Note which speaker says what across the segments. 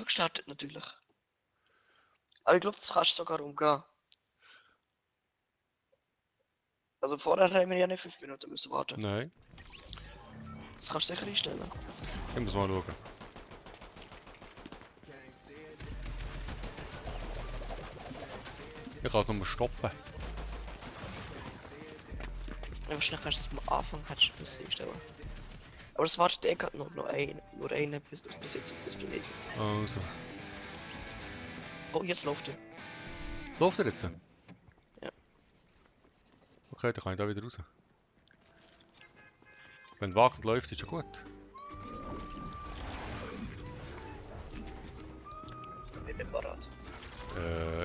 Speaker 1: gestartet natürlich. Aber ich glaube, das kannst du sogar umgehen. Also vorher haben wir ja nicht 5 Minuten müssen warten.
Speaker 2: Nein,
Speaker 1: Das kannst du sicher einstellen.
Speaker 2: ich muss mal schauen. Ich kann es nochmal stoppen.
Speaker 1: Ja, wahrscheinlich kannst du es am Anfang einstellen. Aber es wartet eh gerade nur eine Besitzer, das bin ich.
Speaker 2: Also.
Speaker 1: Oh, jetzt läuft er.
Speaker 2: Läuft er jetzt?
Speaker 1: Ja.
Speaker 2: Okay, dann kann ich da wieder raus. Wenn der Wagen läuft, ist ja gut.
Speaker 1: Ich bin parat.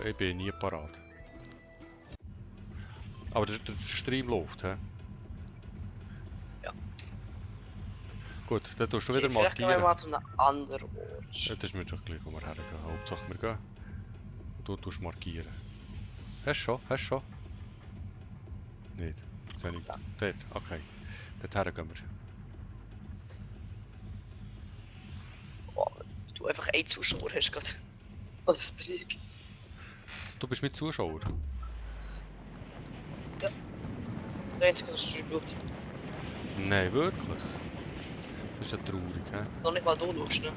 Speaker 2: Ich bin nie parat. Aber der Stream läuft, hä?
Speaker 1: Ja.
Speaker 2: Gut, dann tust du wieder
Speaker 1: Vielleicht gehen wir
Speaker 2: markieren.
Speaker 1: mal zu einem anderen Ort.
Speaker 2: Ja, das ist mir doch gleich, wo wir hergehen. Hauptsache wir gehen. Und du tust markieren. Hast du schon? Hast du schon? Nicht. Ich sehe nicht.
Speaker 1: Ja.
Speaker 2: Dort, okay. Dorthin gehen wir.
Speaker 1: Oh, du einfach einen Zuschauer hast gerade. Was bin ich?
Speaker 2: Du bist mit Zuschauer.
Speaker 1: Der einzige, was du schaut.
Speaker 2: Nein, wirklich? Das ist ja traurig, hä?
Speaker 1: Noch nicht mal du schaust, ne?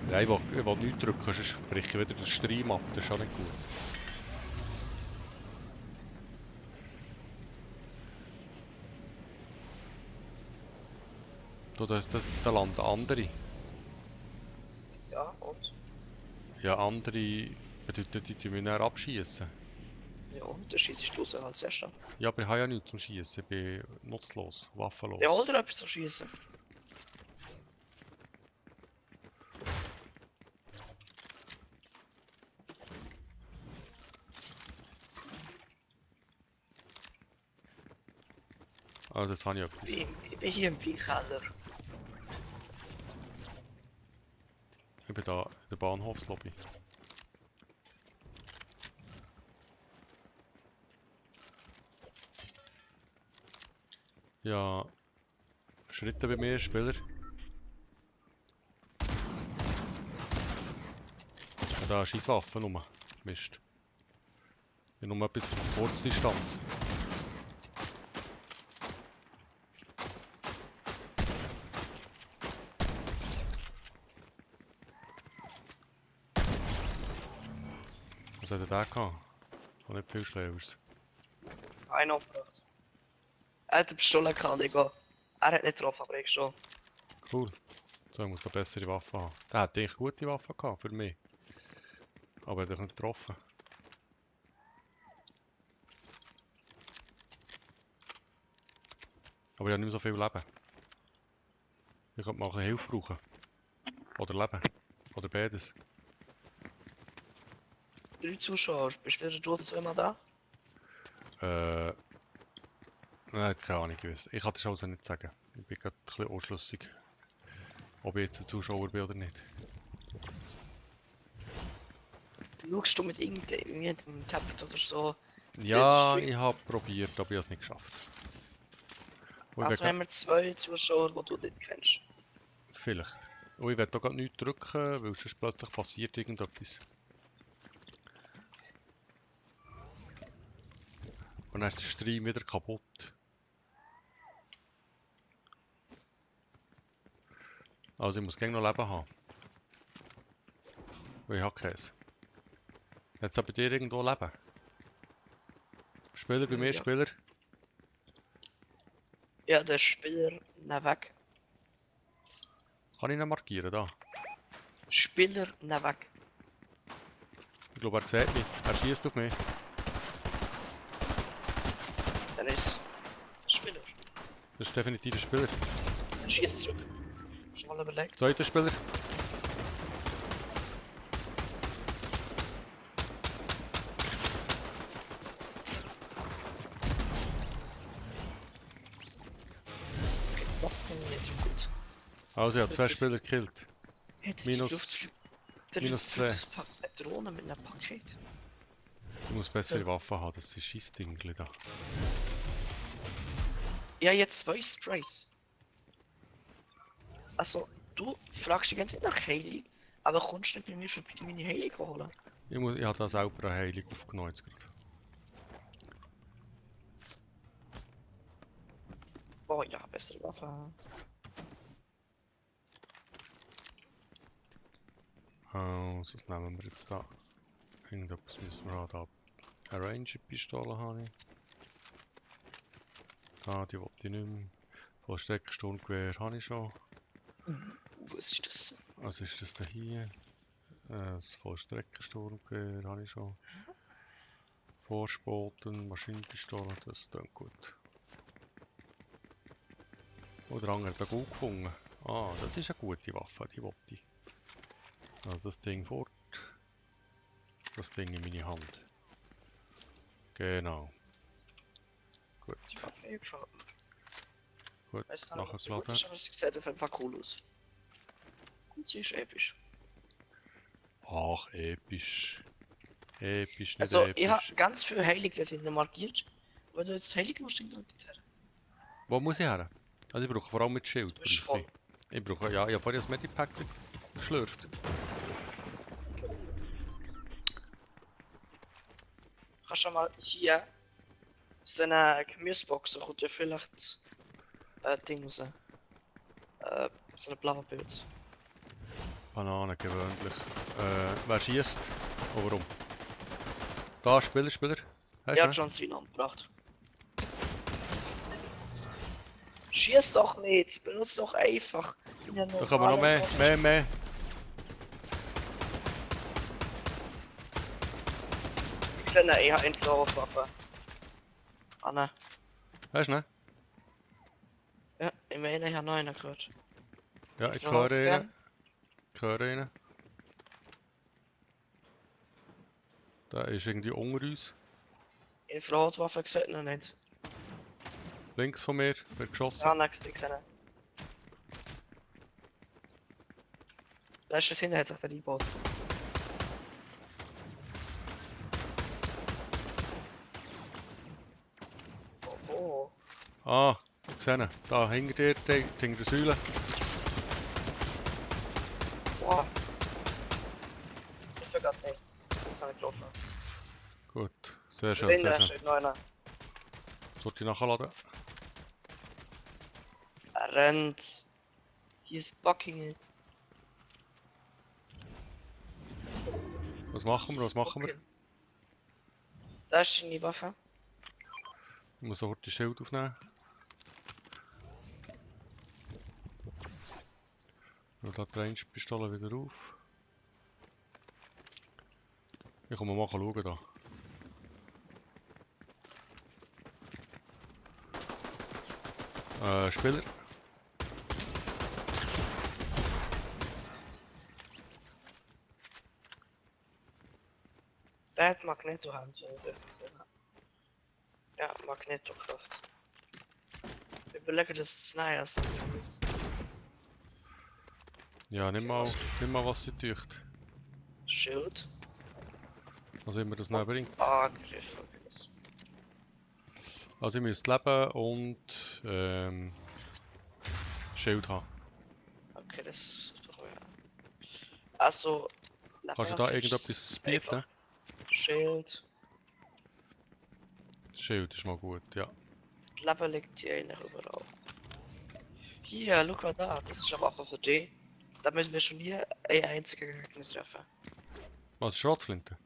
Speaker 2: Ja, ich will nichts drücken, sonst breche ich wieder den Stream ab. Das ist auch nicht gut. Da landen andere.
Speaker 1: Ja, und?
Speaker 2: Ja, andere bedeutet, die tun mich dann abschießen.
Speaker 1: Ja, und der schießt du raus als erster.
Speaker 2: Ja, aber ich habe ja nichts zum Schießen. Ich bin nutzlos, waffenlos.
Speaker 1: Ja, hol dir etwas zum Schießen.
Speaker 2: Also, das habe ich etwas.
Speaker 1: Ich bin hier im Weinkeller.
Speaker 2: Ich bin da in der Bahnhofslobby. Ja, Schritte bei mir, Spieler. Ja, da Schießwaffen rum. Mist. Ich habe nur etwas von Kurzdistanz. Was hat er da gehabt? Und nicht viel Schlägers.
Speaker 1: Einen abgebracht. Er hat eine Pistole gehabt, Digga. Er hat nicht getroffen, aber ich schon.
Speaker 2: Cool. So, ich muss da bessere Waffen haben. Der hat eigentlich gute Waffen gehabt für mich. Aber er hat nicht getroffen. Aber ich habe nicht mehr so viel Leben. Ich könnte mal ein bisschen Hilfe brauchen. Oder Leben. Oder beides.
Speaker 1: 3 Zuschauer, bist wieder du zweimal da?
Speaker 2: Nein, keine Ahnung. Ich kann das also nicht sagen. Ich bin gerade ein bisschen unschlüssig. Ob ich jetzt ein Zuschauer bin oder nicht.
Speaker 1: Schaust du mit irgendeinem Tablet oder so?
Speaker 2: Ja, ich habe probiert, aber ich habe es nicht geschafft. Und ich
Speaker 1: Also
Speaker 2: will
Speaker 1: haben wir 2 Zuschauer, die du nicht kennst.
Speaker 2: vielleicht. Und ich will da gerade nichts drücken, weil sonst plötzlich passiert irgendetwas. Und dann ist der Stream wieder kaputt. Also ich muss gleich noch Leben haben. Weil ich habe keins. Jetzt bei dir irgendwo Leben. Spieler bei mir,
Speaker 1: Ja.
Speaker 2: Spieler.
Speaker 1: Ja, der Spieler, na weg.
Speaker 2: Kann ich ihn markieren da?
Speaker 1: Spieler, na weg.
Speaker 2: Ich glaube er sieht mich. Er schießt auf mich.
Speaker 1: Dann ist Spieler.
Speaker 2: Das ist definitiv ein Spieler.
Speaker 1: Dann schießt zurück. Schon mal überlegt.
Speaker 2: Zweiter Spieler.
Speaker 1: Doch, nicht so gut.
Speaker 2: Also ich habe 2 Spieler gekillt.
Speaker 1: Hätte
Speaker 2: Minus-
Speaker 1: der
Speaker 2: minus
Speaker 1: Luft-
Speaker 2: 2.
Speaker 1: Eine Drohne mit einem Paket.
Speaker 2: Ich muss bessere Waffen haben, das ist Scheissdingli da.
Speaker 1: Ja, jetzt 2 Sprays. Also, du fragst die ganze Zeit nach Heilung, Aber kommst du nicht bei mir für bitte meine Heilung holen?
Speaker 2: Ich habe da selber eine Heilung aufgenommen jetzt gerade.
Speaker 1: Oh ja, bessere Waffe.
Speaker 2: Also, was nehmen wir jetzt da? Irgendetwas müssen wir haben. Da eine Ranger-Pistole habe ich. Da, die wollte ich nicht mehr. Vollstreckensturmgewehr habe ich schon.
Speaker 1: Was ist das?
Speaker 2: Was ist das da hier? Das Vollstreckensturmgewehr habe ich schon. Vorspoten, Maschinenpistole, das klingt gut. Oh, der andere hat einen gut gefunden. Ah, das ist eine gute Waffe, die wollte ich. Also das Ding fort. Das Ding in meine Hand. Genau. Gut,
Speaker 1: Die Waffe gefallen.
Speaker 2: gut,
Speaker 1: Weißt du noch,
Speaker 2: nachher
Speaker 1: was so gut
Speaker 2: geladen.
Speaker 1: ist, aber sie sieht auf jeden Fall cool aus. Und sie ist episch.
Speaker 2: Ach, episch. Episch, nicht
Speaker 1: Also, ich habe
Speaker 2: episch.
Speaker 1: ganz viele Heilungen sind markiert. Aber du jetzt Heilung musst du nicht her.
Speaker 2: Wo muss ich her? Also ich brauche vor allem mit Schild.
Speaker 1: Du bist voll.
Speaker 2: Ich brauche, ja, ich habe vorhin das Medipack geschlürft.
Speaker 1: Kannst du mal hier so eine Gemüsebox, da kommt ja vielleicht Ding raus. So eine blaue Pilz.
Speaker 2: Banane gewöhnlich. Wer schießt? Oh, warum? Da, Spieler. Hast
Speaker 1: Ja,
Speaker 2: du ihn?
Speaker 1: John Cena umgebracht. Schieß doch nicht, benutzt doch einfach. Ja,
Speaker 2: Da kann man noch mehr.
Speaker 1: Ich sehe eine EH-Endlaufwaffe. Anna.
Speaker 2: Hast du ihn?
Speaker 1: Ja, ich meine, ich habe noch einen gehört.
Speaker 2: Ja, ich
Speaker 1: Noch
Speaker 2: höre
Speaker 1: ausgehen?
Speaker 2: ihn. Ich höre ihn. Da ist irgendwie unter uns.
Speaker 1: Infrarotwaffe gesehen noch nicht.
Speaker 2: Links von mir wird geschossen.
Speaker 1: Ja, next, ich sehe ihn. Letztes hinten hat sich der eingebaut. Wo?
Speaker 2: Ah, ich sehe ihn. Da hinter dir, hinter der Säule.
Speaker 1: Wow. Ich vergaß nicht. Das ist nicht gelaufen.
Speaker 2: Gut, sehr schön,
Speaker 1: Hinten
Speaker 2: sehr schön.
Speaker 1: steht noch einer.
Speaker 2: Sollte ich nachladen?
Speaker 1: Er rennt. He's bucking it.
Speaker 2: Was machen wir?
Speaker 1: Da ist deine Waffe.
Speaker 2: Ich muss sofort die Schild aufnehmen. Ich lade die Range-Pistole wieder auf. Ich komme mal schauen da. Spieler.
Speaker 1: Der hat Magneto-Hand, wenn ich es gesehen habe. Ja, Magneto-Kraft. Ich überlege das Snipers.
Speaker 2: Ja, nimm mal was sie tücht.
Speaker 1: Schild.
Speaker 2: Was immer das nicht bringt.
Speaker 1: Angriff.
Speaker 2: Also ich müsste Leben und Schild haben.
Speaker 1: Okay, das brauchen wir. Also.
Speaker 2: Kannst du da irgendetwas bieten?
Speaker 1: Schild.
Speaker 2: Schild ist mal gut, ja.
Speaker 1: Das Leben liegt hier eigentlich überall. Hier, schau mal da. Das ist eine Waffe für dich. Da müssen wir schon hier einen einzigen Gegner treffen.
Speaker 2: Was, Schrotflinte?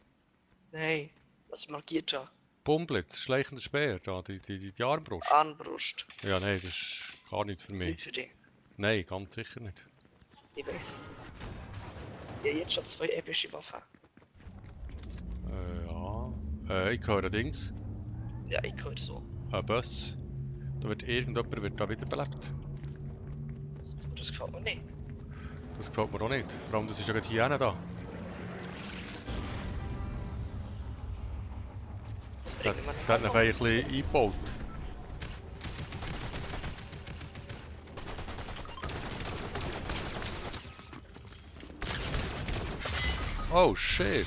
Speaker 1: Nein, was markiert da?
Speaker 2: Bomblitz, schleichender Speer, da, die Armbrust.
Speaker 1: Armbrust.
Speaker 2: Ja, nein, das ist gar nicht für mich.
Speaker 1: Nicht für dich.
Speaker 2: Nein, ganz sicher nicht.
Speaker 1: Ich weiß. Ich habe jetzt schon 2 epische Waffen.
Speaker 2: Ja. Ich höre Dings.
Speaker 1: Ja, ich höre so.
Speaker 2: Ein Bus. Da wird irgendjemand da wiederbelebt.
Speaker 1: Das gefällt mir nicht.
Speaker 2: Das gefällt mir auch nicht. Vor allem, das ist ja gerade hier hinten da. Der hat ihn ein bisschen eingebaut. Oh shit!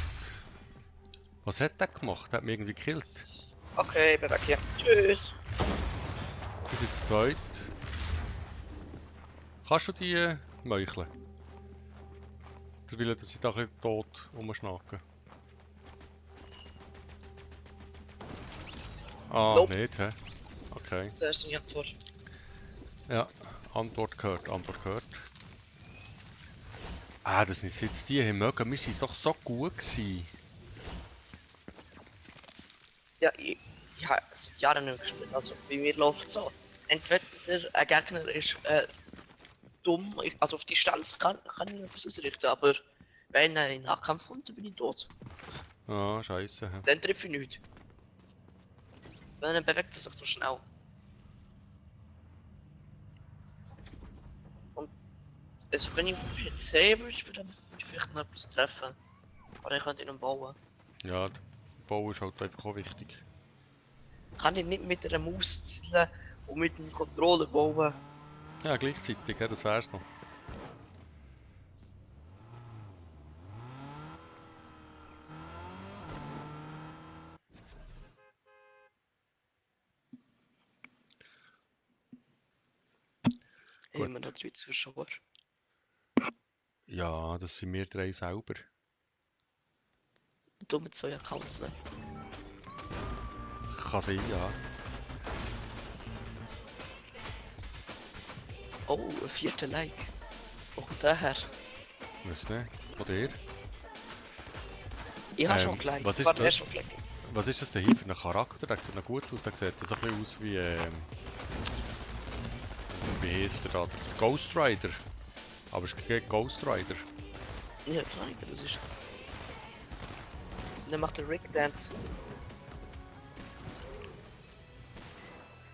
Speaker 2: Was hat der gemacht? Der hat mich irgendwie gekillt.
Speaker 1: Okay, ich bin weg hier. Tschüss.
Speaker 2: Sie sind zu zweit. Kannst du die meucheln? Der will, dass ich da ein bisschen tot rumschnacken. Ah,
Speaker 1: Nope.
Speaker 2: nicht, hä? Okay.
Speaker 1: Das ist die Antwort.
Speaker 2: Ja, Antwort gehört, Antwort gehört. Ah, das sind jetzt die hier mögen. Wir sind doch so gut gewesen.
Speaker 1: Ja, ich habe seit Jahren nicht mehr gespielt. Also bei mir läuft so. Entweder ein Gegner ist dumm, also auf Distanz kann ich etwas ausrichten, aber wenn er in den Nahkampf kommt, dann bin ich tot.
Speaker 2: Ah, scheiße. Hä?
Speaker 1: Dann treffe ich nichts. Weil dann bewegt er sich so schnell. Und also wenn ich auf dem PC würde, dann würde ich vielleicht noch etwas treffen. Aber ich könnte ihn bauen.
Speaker 2: Ja, der Bau ist halt einfach auch wichtig.
Speaker 1: Kann ich nicht mit einer Maus zielen und mit dem Controller bauen?
Speaker 2: Ja, gleichzeitig, ja, das wär's noch.
Speaker 1: Hey,
Speaker 2: Gut.
Speaker 1: wir noch 3 Zuschauer.
Speaker 2: Ja, das sind wir drei selber.
Speaker 1: Und du mit 2 Accounts, ne?
Speaker 2: Kann sein, ja.
Speaker 1: Oh, ein 4. Like. Wo kommt der her?
Speaker 2: Weiss nicht. Oder ihr?
Speaker 1: Ich habe schon geliked.
Speaker 2: was ist
Speaker 1: Warte,
Speaker 2: das?
Speaker 1: er schon geliked.
Speaker 2: Was ist das denn hier für ein Charakter? Der sieht noch gut aus. Der sieht so ein bisschen aus wie, wie heisst der da? Der Ghost Rider. Aber es ist kein Ghost Rider.
Speaker 1: Ja, keine Ahnung, das ist. Dann macht der Rick Dance.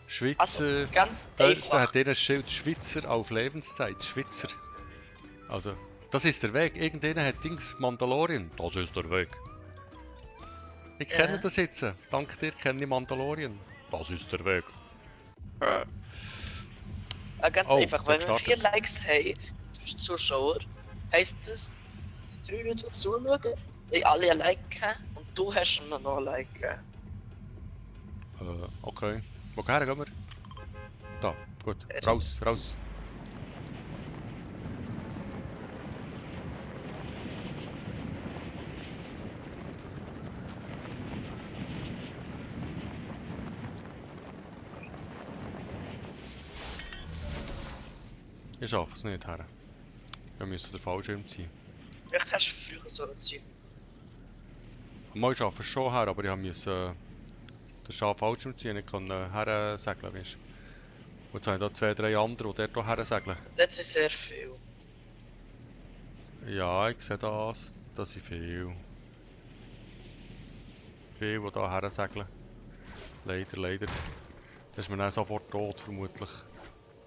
Speaker 2: Schweizer.
Speaker 1: Also, ganz
Speaker 2: Da
Speaker 1: einfach.
Speaker 2: hat der Schild Schweizer auf Lebenszeit. Schweizer. Also, das ist der Weg. Irgendeiner hat Dings Mandalorian. Das ist der Weg. Ich kenne das jetzt. Dank dir kenne ich Mandalorian. Das ist der Weg.
Speaker 1: Ganz
Speaker 2: Oh,
Speaker 1: einfach, wenn wir
Speaker 2: gestartet.
Speaker 1: 4 Likes haben, Zuschauer, heisst das, dass die 3 Leute, die zuschauen, die alle ein Like haben und du hast mir noch ein Like gegeben.
Speaker 2: Okay. Woher gehen wir? Da, gut. Raus, raus. Ich schaffe es nicht her. Wir müssen den Fallschirm ziehen.
Speaker 1: Vielleicht hast du früher so ziehen.
Speaker 2: Mal schaffe es schon her, aber ich musste den Fallschirm ziehen. Ich kann her segeln, weißt du. Und jetzt habe ich da 2, 3 andere, die dort her segeln.
Speaker 1: Das ist sehr viel.
Speaker 2: Ja, ich sehe das. Das sind viel. Viele, die hier her segeln. Leider, leider. Das ist mir dann sofort tot, vermutlich.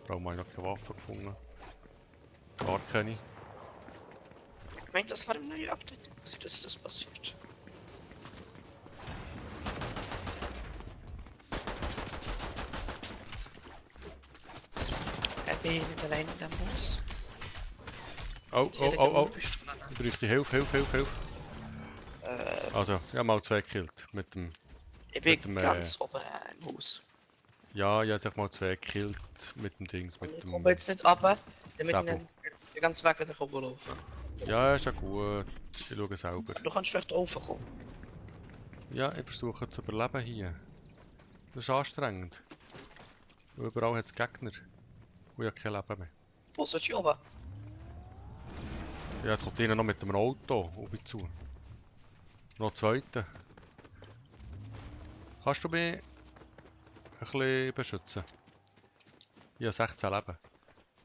Speaker 2: Vor allem habe ich noch keine Waffe gefunden. Gar keine.
Speaker 1: Ich meine, das war im neuen Update, dass das passiert. Ich bin nicht allein in dem Bus.
Speaker 2: Oh, oh, oh, oh.
Speaker 1: Bist du
Speaker 2: Ich bräuchte Hilfe, Hilfe, Hilfe, Hilfe. Also, ich habe mal 2 gekillt. Mit dem...
Speaker 1: ich bin
Speaker 2: mit dem,
Speaker 1: ganz oben im Haus.
Speaker 2: Ja, ich habe mal 2 gekillt mit dem Dings,
Speaker 1: Und
Speaker 2: mit
Speaker 1: ich
Speaker 2: dem...
Speaker 1: komme jetzt nicht runter, damit ich
Speaker 2: Säbel.
Speaker 1: nicht den ganzen Weg wieder laufen kann.
Speaker 2: Ja, ist ja gut. Ich schaue selber.
Speaker 1: Du kannst vielleicht raufkommen.
Speaker 2: Ja, ich versuche zu überleben hier. Das ist anstrengend. Und überall hat es Gegner. Und ich habe kein Leben mehr.
Speaker 1: Wo soll ich oben?
Speaker 2: Ja, jetzt kommt einer noch mit dem Auto auf mich zu. Noch ein zweiter. Kannst du mich ein bisschen beschützen? Ich habe 16 Leben.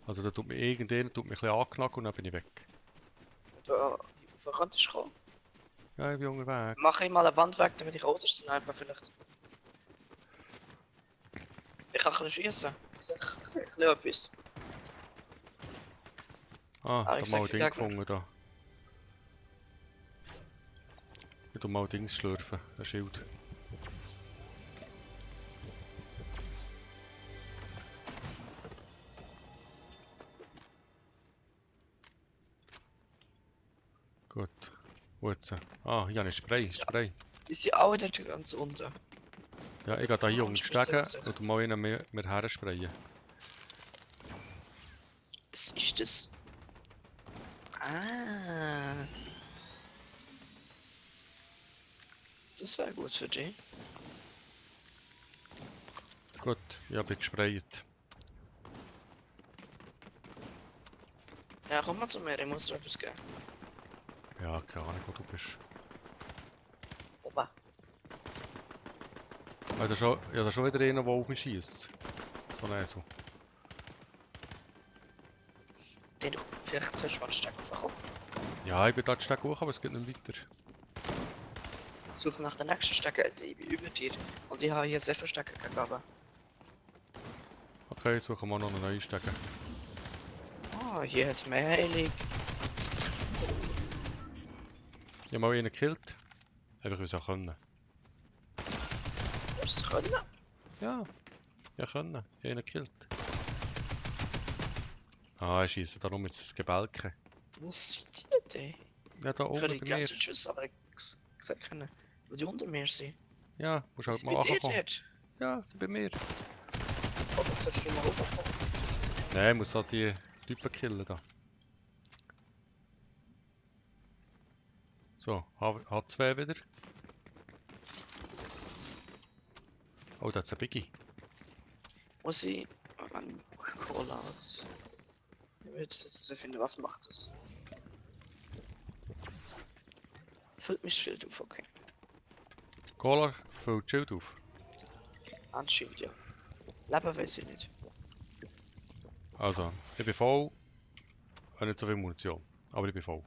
Speaker 2: Also da tut mich irgendjemand ein bisschen anknacken und dann bin ich weg.
Speaker 1: Du auf den Kant kommen.
Speaker 2: Ja, ich bin unterwegs.
Speaker 1: Mach ich mal eine Wand weg, damit ich außer vielleicht. Ich kann ein bisschen schiessen. Ich sehe ein bisschen etwas.
Speaker 2: Ah, da
Speaker 1: ich
Speaker 2: mal ein
Speaker 1: sag
Speaker 2: Ding
Speaker 1: Gegner.
Speaker 2: gefunden da. Ich tu mal Dings schlürfen, ein Schild. Gut. Wo jetzt? Ah, hier habe ich Spray, Spray.
Speaker 1: Die sind alle dort ganz unten.
Speaker 2: Ja, ich gehe da hier
Speaker 1: Kommst du
Speaker 2: umsteigen
Speaker 1: bis zu
Speaker 2: und tu mal einen mehr her sprayen.
Speaker 1: Was ist das? Ah. Das wäre gut für dich.
Speaker 2: Gut, ich habe gesprayt.
Speaker 1: Ja, komm mal zu mir, ich muss dir etwas geben.
Speaker 2: Ja, keine Ahnung, wo du bist.
Speaker 1: Opa.
Speaker 2: Ja, da ist schon wieder einer, der auf mich schießt. So ein so.
Speaker 1: Den du vielleicht zuerst mal einen Steck aufkommen.
Speaker 2: Ja, ich bin da stark hoch, aber es geht nicht weiter.
Speaker 1: Suche nach der nächsten Stecke, also ich bin über dir. Und ich habe hier sehr viele Stecke gegeben.
Speaker 2: Okay, suchen wir noch eine neue Stecke.
Speaker 1: Oh, hier ist mehr heilig.
Speaker 2: Ich habe mal einen gekillt. Einfach weil ich es auch können.
Speaker 1: Was können?
Speaker 2: Ja, ja können. Ich habe ihn gekillt. Ah, ich schieße da nur mit das Gebälke.
Speaker 1: Wo sind die denn?
Speaker 2: Ja, da
Speaker 1: Ich
Speaker 2: oben
Speaker 1: höre die
Speaker 2: bei mir.
Speaker 1: ganzen Schüsse, aber ich gesagt können, wo die unter mir sind.
Speaker 2: Ja, musst halt
Speaker 1: Sie
Speaker 2: mal
Speaker 1: bei dir
Speaker 2: ankommen.
Speaker 1: dort?
Speaker 2: Ja, sie bei mir.
Speaker 1: Oder sollst du mal hochkommen?
Speaker 2: Nein, ich muss halt die Typen killen da. So, H2 wieder. Oh, das ist ein Biggie.
Speaker 1: Muss ich an Cola aus? Ich will jetzt finden, was macht das? Füllt mich Schild auf, okay.
Speaker 2: Cola füllt das Schild auf.
Speaker 1: Anscheinend ja. Leben weiß ich nicht.
Speaker 2: Also, ich bin voll. Nicht so viel Munition, aber ich bin voll.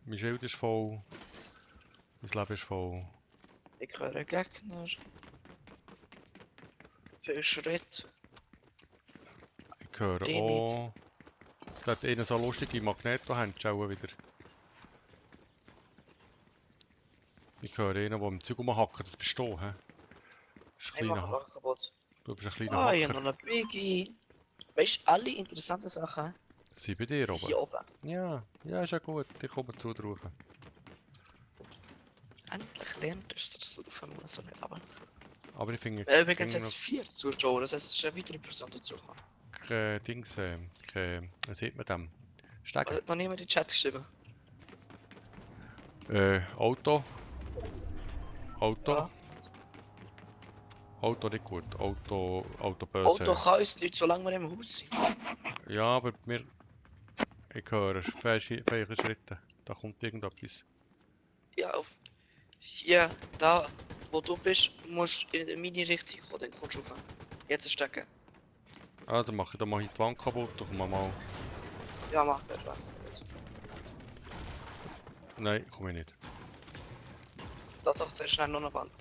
Speaker 2: Mein Schild ist voll. Mein Leben ist voll.
Speaker 1: Ich höre Gegner. Viel Schritt.
Speaker 2: Ich höre
Speaker 1: Die nicht.
Speaker 2: auch. Da hat einer so lustige Magneto-Handschuhe wieder. Ich höre einen, der im Zeug rumhackt. Das bist du, hä? Das ist ein
Speaker 1: Ich mache
Speaker 2: kleiner Hacker.
Speaker 1: einfach kaputt.
Speaker 2: Du bist ein kleiner
Speaker 1: Ah, hier noch
Speaker 2: Hacker.
Speaker 1: eine Biggie. Weißt du, alle interessanten Sachen
Speaker 2: Sie bei dir
Speaker 1: sind
Speaker 2: oben?
Speaker 1: hier oben.
Speaker 2: Ja, ja, ist ja gut. Ich komme zu dir rauf.
Speaker 1: Endlich lernt es das auf einmal so nicht. Aber
Speaker 2: Aber ich finde
Speaker 1: übrigens jetzt 4 Zuschauer, das heißt, es ist eine weitere Person dazugekommen.
Speaker 2: kein Dings, wie sieht man dem?
Speaker 1: Was
Speaker 2: Stegen.
Speaker 1: hat noch niemand in den Chat geschrieben?
Speaker 2: Auto. Auto.
Speaker 1: Ja.
Speaker 2: Auto nicht gut. Auto böse.
Speaker 1: Auto kann uns nicht, solange wir im Haus sind.
Speaker 2: Ja, aber ich höre feige Schritte. Da kommt irgendetwas.
Speaker 1: Ja, auf. Hier, da, wo du bist, musst du in meine Richtung kommen, dann kommst du rauf. Jetzt stecken.
Speaker 2: Ah, dann mache ich die Wand kaputt. Doch mal.
Speaker 1: Ja, mach das, warte.
Speaker 2: Nein, komme ich nicht.
Speaker 1: Da doch sehr schnell noch eine Wand.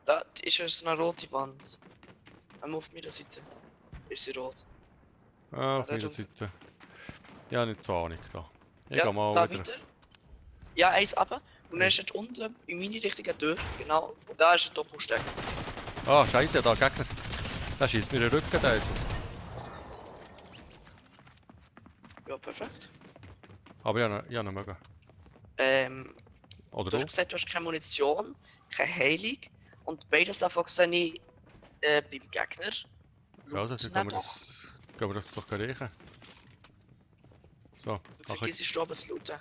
Speaker 1: Da ist es eine rote Wand. Auf meiner Seite ist sie rot.
Speaker 2: Ah, auf
Speaker 1: da
Speaker 2: meiner
Speaker 1: drunter.
Speaker 2: Seite. Ja, nicht so Ahnung da. Ich
Speaker 1: Ja,
Speaker 2: gehe mal
Speaker 1: da
Speaker 2: wieder.
Speaker 1: weiter. Ja, eins runter. Und dann ist dort unten in meine Richtung eine Tür. Genau. Und da ist ein Doppelsteck.
Speaker 2: Ah, scheiße, da Gegner. Der schießt mir den Rücken, der ist.
Speaker 1: Ja, perfekt.
Speaker 2: Aber ja, nicht mögen. Oder
Speaker 1: Du hast
Speaker 2: du?
Speaker 1: gesagt, du hast keine Munition, keine Heilung. Und beides davon sehe ich beim Gegner.
Speaker 2: Also,
Speaker 1: Schaut
Speaker 2: dann
Speaker 1: nicht doch.
Speaker 2: gehen wir das doch riechen. So,
Speaker 1: Du vergisst du aber zu looten.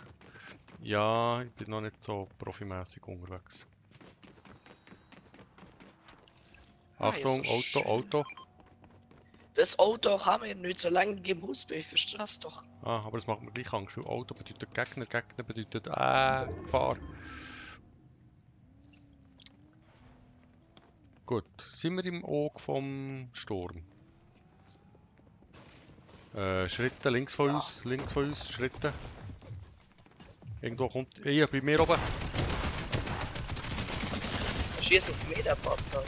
Speaker 2: ja, ich bin noch nicht so profimäßig unterwegs. Achtung,
Speaker 1: ja, so
Speaker 2: Auto.
Speaker 1: Das Auto haben wir nicht so lange im Haus, ich verstehe das doch.
Speaker 2: Ah, aber das macht mir gleich Angst, weil Auto bedeutet Gegner bedeutet Gefahr. Gut, sind wir im Auge vom Sturm? Schritte links von uns, Schritte. Irgendwo kommt. Hier, bei mir oben.
Speaker 1: Schießt auf mich, der passt das.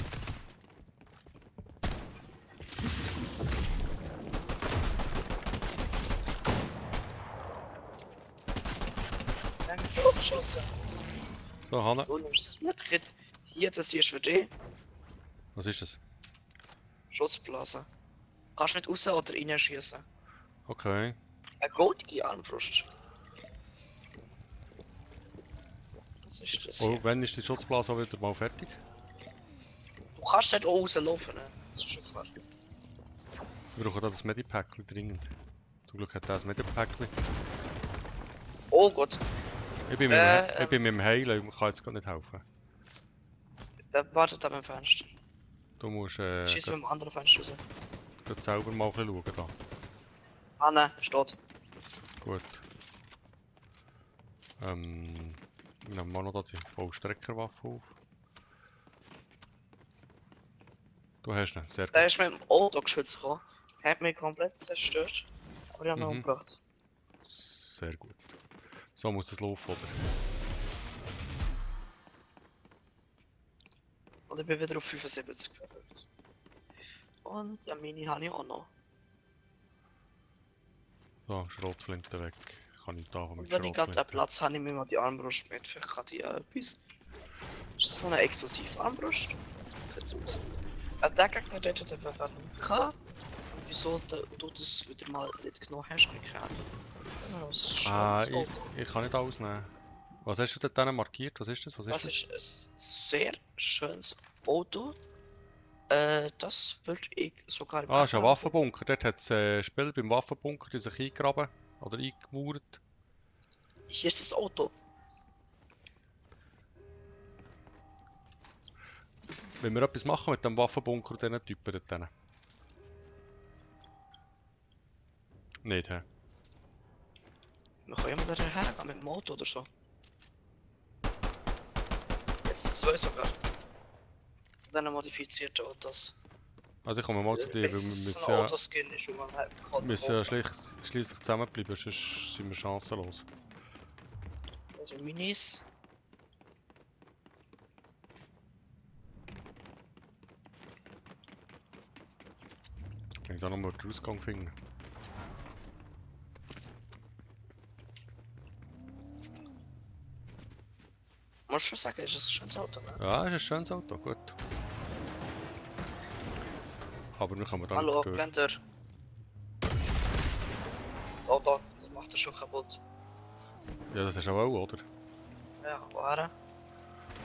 Speaker 1: Danke, geschossen.
Speaker 2: So, Hanne.
Speaker 1: Du nimmst das Medkit. Hier, das hier ist für dich.
Speaker 2: Was ist das?
Speaker 1: Schutzblase. Kannst nicht raus oder rein schießen.
Speaker 2: Okay.
Speaker 1: Eine goldige Armbrust. Was ist das
Speaker 2: Oh,
Speaker 1: hier?
Speaker 2: wann ist die Schutzblase wieder mal fertig?
Speaker 1: Du kannst nicht auch rauslaufen, ne? Das ist schon klar.
Speaker 2: Wir brauchen da das Medipackli dringend. Zum Glück hat er das Medipackli.
Speaker 1: Oh Gott,
Speaker 2: Ich bin mit dem Heilen, ich kann jetzt gar nicht helfen.
Speaker 1: der wartet am Fenster.
Speaker 2: Du musst
Speaker 1: Schieß mit dem anderen Fenster raus.
Speaker 2: grad selber mal ein bisschen schauen. Da.
Speaker 1: Ah nein, steht.
Speaker 2: Gut. Wir nehmen mal noch da die Vollstreckerwaffe auf. Du hast ihn, sehr gut.
Speaker 1: Der ist mit dem Auto geschützt gekommen. Hat mich komplett zerstört. Aber ich habe ihn umgebracht.
Speaker 2: Sehr gut. So muss es laufen, oder?
Speaker 1: Und ich bin wieder auf 75 verfolgt. Und eine Mini habe ich auch noch.
Speaker 2: So, Schrotflinte weg. Kann ich da mit
Speaker 1: Und wenn ich gerade einen Platz habe, nehme ich mal die Armbrust mit. Vielleicht kann die etwas. Ist das so eine explosive Armbrust? Sieht so aus. Also der Gegner dort hat einfach nicht gehabt. Und wieso du das wieder mal nicht genommen hast, habe ich keine Ahnung. Ja, was ist
Speaker 2: Ah,
Speaker 1: das Auto?
Speaker 2: ich kann nicht ausnehmen. Was hast du dort markiert? Was ist das? Was
Speaker 1: Das
Speaker 2: ist
Speaker 1: ist ein sehr schönes Auto. Das würde ich sogar im
Speaker 2: Ah, das ist ein
Speaker 1: Gegner
Speaker 2: Waffenbunker. Dort hat es Spieler beim Waffenbunker die sich eingegraben oder eingemauert.
Speaker 1: Hier ist das Auto.
Speaker 2: Wenn wir etwas machen mit dem Waffenbunker und diesen Typen dort. Drin. Nicht, hä?
Speaker 1: Wir können ja mal daher gehen mit dem Auto oder so. Jetzt zwei sogar. Und dann modifizierte Autos.
Speaker 2: Also ich komme mal zu dir, weil wir
Speaker 1: So
Speaker 2: müssen
Speaker 1: ein
Speaker 2: ja,
Speaker 1: Autoskin ist, wo man halt
Speaker 2: schliesslich zusammenbleiben, sonst sind wir chancenlos.
Speaker 1: Das sind Minis.
Speaker 2: Kann ich da nochmal den Ausgang finden?
Speaker 1: Muss schon sagen, ist ein schönes Auto, ne?
Speaker 2: Ja, ist ein schönes Auto, gut. Aber wir kommen dann
Speaker 1: Hallo,
Speaker 2: durch.
Speaker 1: Blender. Oh, da, das macht er schon kaputt.
Speaker 2: Ja, das ist auch, oder?
Speaker 1: Ja, woher?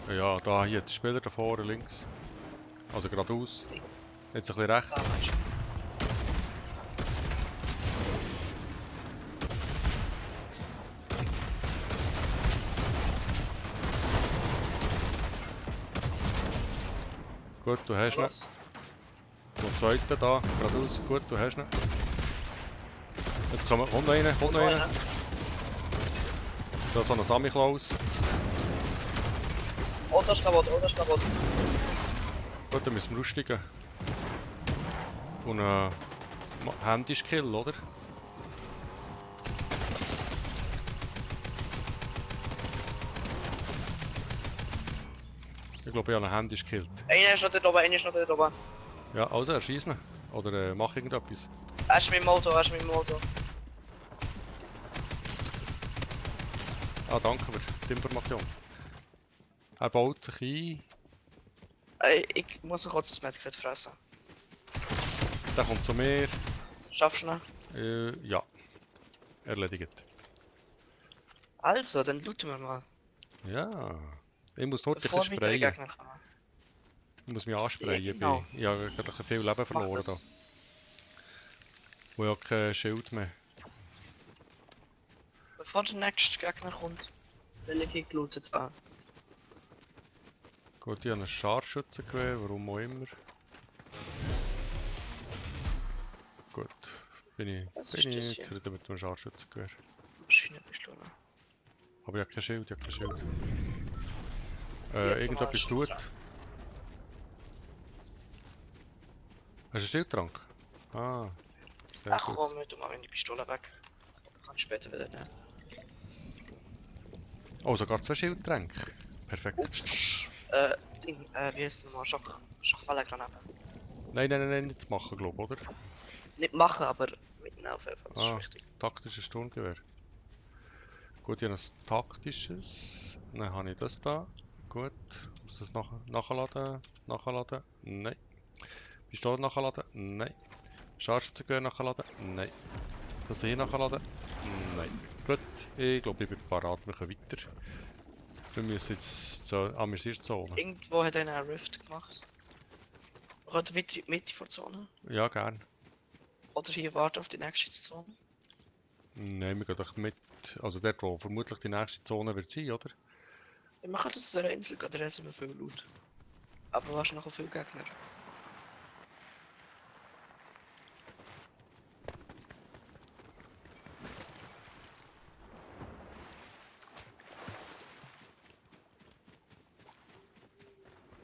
Speaker 2: Ja, da hier, die Spieler da vorne links. Also geradeaus. Jetzt ein bisschen rechts.
Speaker 1: Da meinst du.
Speaker 2: Gut, du hast ihn.
Speaker 1: Was?
Speaker 2: Der zweite da, geradeaus. Gut, du hast ihn. Jetzt kommt noch rein, kommt noch rein. Da ist so ein Sammy Klaus.
Speaker 1: Oh, das ist kaputt, oh, das ist kaputt.
Speaker 2: Gut, dann müssen wir aussteigen. Und Handyskill, oder? Ich glaube, ich habe einen Handy gekillt.
Speaker 1: Einer ist noch dort oben, einer ist noch dort oben.
Speaker 2: Ja, also erschieß ihn. Oder mach irgendetwas.
Speaker 1: Er ist mit dem Auto, er ist mit dem Auto.
Speaker 2: Ah, danke für die Information. Er baut sich ein.
Speaker 1: Ich muss noch kurz das Medkit fressen.
Speaker 2: Der kommt zu mir.
Speaker 1: Schaffst du noch?
Speaker 2: Ja. Erledigt.
Speaker 1: Also, dann looten wir mal.
Speaker 2: Ja. Ich muss nur ein
Speaker 1: Bevor
Speaker 2: bisschen
Speaker 1: weitere
Speaker 2: sprayen.
Speaker 1: Gegner kommen.
Speaker 2: Ich muss mich ansprayen.
Speaker 1: Ja, genau.
Speaker 2: Ich habe gerade viel Leben verloren da.
Speaker 1: das.
Speaker 2: Und ich habe kein Schild mehr.
Speaker 1: Bevor der nächste Gegner kommt, will ich gelootet an.
Speaker 2: Gut, ich habe ein Scharfschützengewehr, warum auch immer. Gut. Bin
Speaker 1: Was
Speaker 2: ich
Speaker 1: ist das hier?
Speaker 2: zufrieden mit dem Scharfschützengewehr.
Speaker 1: Maschinenpistole.
Speaker 2: Aber ich habe kein Schild, ich habe kein Schild.
Speaker 1: Jetzt
Speaker 2: Irgendetwas
Speaker 1: mal
Speaker 2: tut. Hast du einen Schildtrank? Ah, sehr
Speaker 1: Ach
Speaker 2: gut.
Speaker 1: komm, tu mal meine Pistole weg. Kann ich später wieder nehmen.
Speaker 2: Oh, sogar 2 Schildtränke. Perfekt.
Speaker 1: Ups. Ding, wie heißt das nochmal? Schachfallengranaten.
Speaker 2: Nein, nicht machen, glaube ich, oder?
Speaker 1: Nicht machen, aber mitnehmen auf jeden Fall. Das ist
Speaker 2: Ah.
Speaker 1: wichtig.
Speaker 2: Taktisches Sturmgewehr. Gut, ich habe ein taktisches. Dann habe ich das da. Gut. Muss das nachladen? Nachladen? Nein. Pistole nachladen? Nein. Scharfschützengewehr nachladen? Nein. Das hier nachladen? Nein. Gut, ich glaube, ich bin parat. Wir können weiter. Wir müssen jetzt zur Amüsierzone.
Speaker 1: Irgendwo hat einer einen Rift gemacht. Wir können weiter in die Mitte der Zone.
Speaker 2: Ja, gern.
Speaker 1: Oder hier warten auf die nächste Zone.
Speaker 2: Nein, wir gehen doch mit. Also dort, wo vermutlich die nächste Zone wird sein, oder?
Speaker 1: Wir machen das zu einer Insel, da sind wir viel Loot. Aber du hast noch viele Gegner.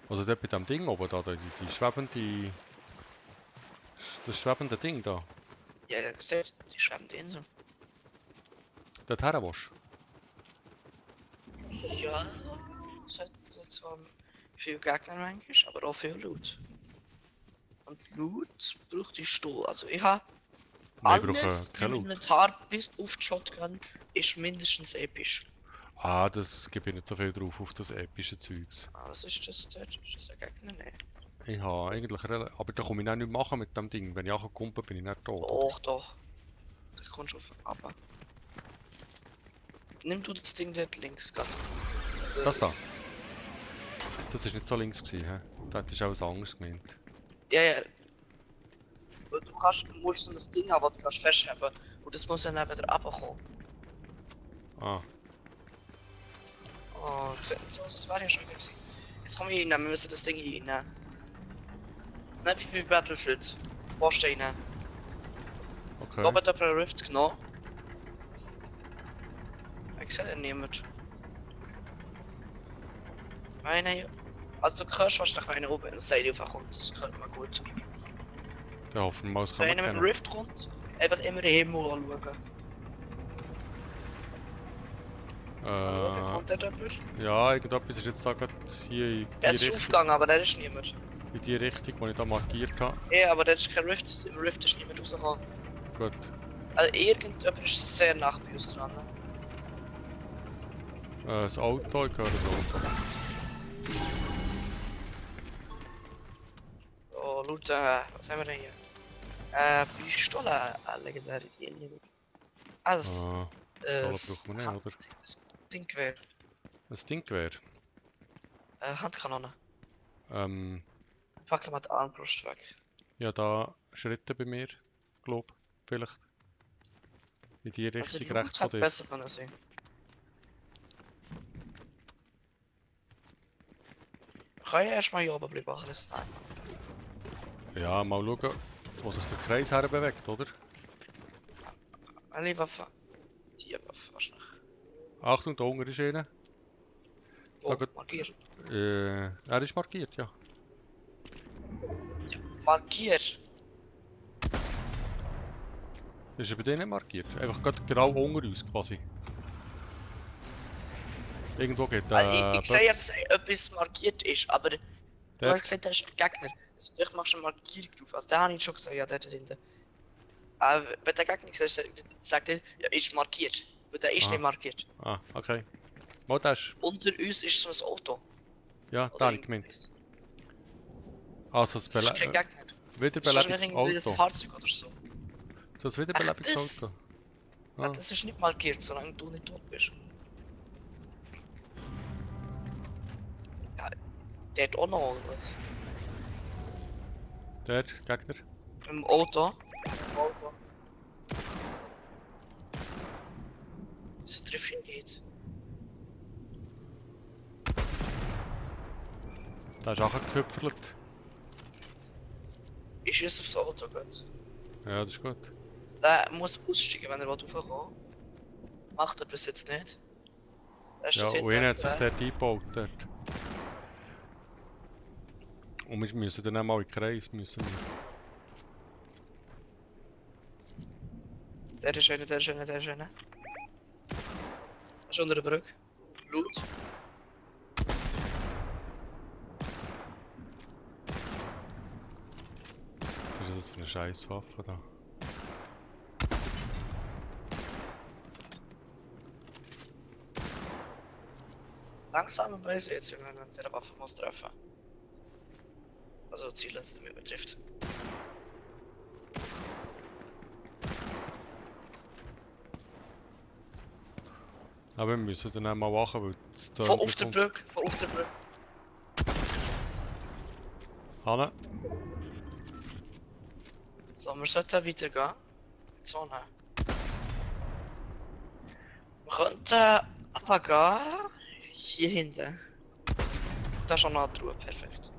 Speaker 2: Also dort bei dem Ding oben da, die schwebende... Das schwebende Ding da.
Speaker 1: Ja, ihr seht, die schwebende Insel.
Speaker 2: Dort her willst
Speaker 1: Ja, es hat zwar viele Gegner manchmal, aber auch viel Loot. Und Loot braucht die Stuhl. Also ich habe
Speaker 2: Nein, ich brauche
Speaker 1: alles
Speaker 2: kein
Speaker 1: im
Speaker 2: Loot.
Speaker 1: Inventar bis auf die Shotgun ist mindestens episch.
Speaker 2: Ah, das gebe ich nicht so viel drauf auf das epische Zeugs.
Speaker 1: Ah, was ist das dort? Ist das ein Gegner? Nein.
Speaker 2: Ich habe eigentlich aber da komme ich auch nicht machen mit dem Ding. Wenn ich angekommen bin, bin ich nicht tot.
Speaker 1: Doch, doch. Da kommst du auf aber. Nimm du das Ding dort links, ganz.
Speaker 2: Das da. Das ist nicht so links gewesen, hä? Da hättest du auch was anderes gemeint.
Speaker 1: Ja, ja. Du musst so ein Ding haben, das du kannst festhalten. Und das muss dann auch wieder runterkommen.
Speaker 2: Ah,
Speaker 1: Oh, das war ja schon wieder gewesen. Jetzt kommen wir rein, wir müssen das Ding hier rein. Nicht wie bei Battlefield. Posten rein.
Speaker 2: okay.
Speaker 1: Da hat jemand einen Rift genommen. Ich sehe niemand. Meine. Also du hörst wahrscheinlich, wenn einer oben in Seil aufkommt, das hört man gut.
Speaker 2: Dann hoffen wir mal, es kann
Speaker 1: Wenn
Speaker 2: man
Speaker 1: einer mit dem
Speaker 2: kennen.
Speaker 1: Rift kommt, einfach immer den Himmel anschauen. Kommt dort jemand?
Speaker 2: Ja, irgendetwas ist jetzt da gerade hier in die
Speaker 1: Es ist
Speaker 2: Richtung,
Speaker 1: aufgegangen, aber da ist niemand.
Speaker 2: in die Richtung, die ich da markiert habe.
Speaker 1: Ja, aber da ist kein Rift. Im Rift ist niemand rausgekommen.
Speaker 2: Gut.
Speaker 1: Also irgendjemand ist sehr nah bei uns dran.
Speaker 2: Das Auto, ich höre das Auto.
Speaker 1: Oh, Loot, was haben wir denn hier? Pistole, legendäre Dienen. Ah, das,
Speaker 2: Ah, Pistolen braucht man nicht, oder?
Speaker 1: Das Dinggewehr.
Speaker 2: Ein Stinggewehr.
Speaker 1: Handkanone.
Speaker 2: Ja,
Speaker 1: Packen wir die Armbrust weg.
Speaker 2: da Schritte bei mir, glaub, vielleicht. In die
Speaker 1: Also
Speaker 2: Richtung
Speaker 1: die
Speaker 2: rechts
Speaker 1: Loot
Speaker 2: von
Speaker 1: hat
Speaker 2: dir.
Speaker 1: besser können sein. Kann ich erstmal hier oben bleiben, alles Time.
Speaker 2: Ja, mal schauen, wo sich der Kreis her bewegt, oder?
Speaker 1: Alle Waffen. Die Waffe wahrscheinlich.
Speaker 2: Achtung, da unten ist einer.
Speaker 1: Oh,
Speaker 2: gut.
Speaker 1: markiert.
Speaker 2: Er ist markiert, ja.
Speaker 1: Markiert!
Speaker 2: Ist er bei denen markiert? Einfach gerade genau unter uns quasi. Irgendwo geht
Speaker 1: Ich sehe jetzt, etwas markiert ist, aber du
Speaker 2: der,
Speaker 1: hast gesagt, das ist ein Gegner. Also, vielleicht machst du eine Markierung drauf. Also, den habe ich schon gesehen, ja, der da hinten. Aber wenn der Gegner gesagt sagt er, ja, ist markiert. Weil der ist
Speaker 2: Aha.
Speaker 1: nicht markiert.
Speaker 2: Ah, okay. Mal das ist.
Speaker 1: Unter uns ist so ein Auto.
Speaker 2: Ja, da habe ich gemeint.
Speaker 1: irgendwas.
Speaker 2: Also
Speaker 1: Das ist kein Gegner. Das ist wahrscheinlich
Speaker 2: wiederbelebendes
Speaker 1: irgendwie ein
Speaker 2: Auto.
Speaker 1: Fahrzeug oder so.
Speaker 2: Das
Speaker 1: Ach,
Speaker 2: wiederbelebendes
Speaker 1: das?
Speaker 2: Auto.
Speaker 1: Ja,
Speaker 2: Ah.
Speaker 1: das ist nicht markiert, solange du nicht tot bist. Ja, der hat auch noch was.
Speaker 2: Der Gegner.
Speaker 1: Im Auto. Im Auto. Wieso treffe ich ihn nicht?
Speaker 2: Der ist auch gehüpfert.
Speaker 1: Ich schieße aufs Auto, gut.
Speaker 2: Ja, das ist gut.
Speaker 1: Der muss aussteigen, wenn er raufkommt. Macht er bis jetzt nicht. Er
Speaker 2: Ja,
Speaker 1: steht
Speaker 2: und
Speaker 1: hinter
Speaker 2: einer hat sich
Speaker 1: dem
Speaker 2: dort eingebaut. Dort. Und wir müssen dann auch mal in den Kreis. Müssen wir.
Speaker 1: Der ist einer, der ist einer, der ist einer. Er ist unter der Brücke. Blut.
Speaker 2: Was ist das für eine scheiß Waffe da?
Speaker 1: Langsam weiß ich jetzt, wie man mit der Waffe muss treffen. Also Ziele, damit man trifft.
Speaker 2: Aber wir müssen dann auch mal machen, weil das
Speaker 1: Von auf der Brücke, von auf der Brücke.
Speaker 2: Hanne,
Speaker 1: So, wir sollten weitergehen. Zone. Wir könnten aber gehen. Hier hinten. Da ist schon eine Truhe, perfekt.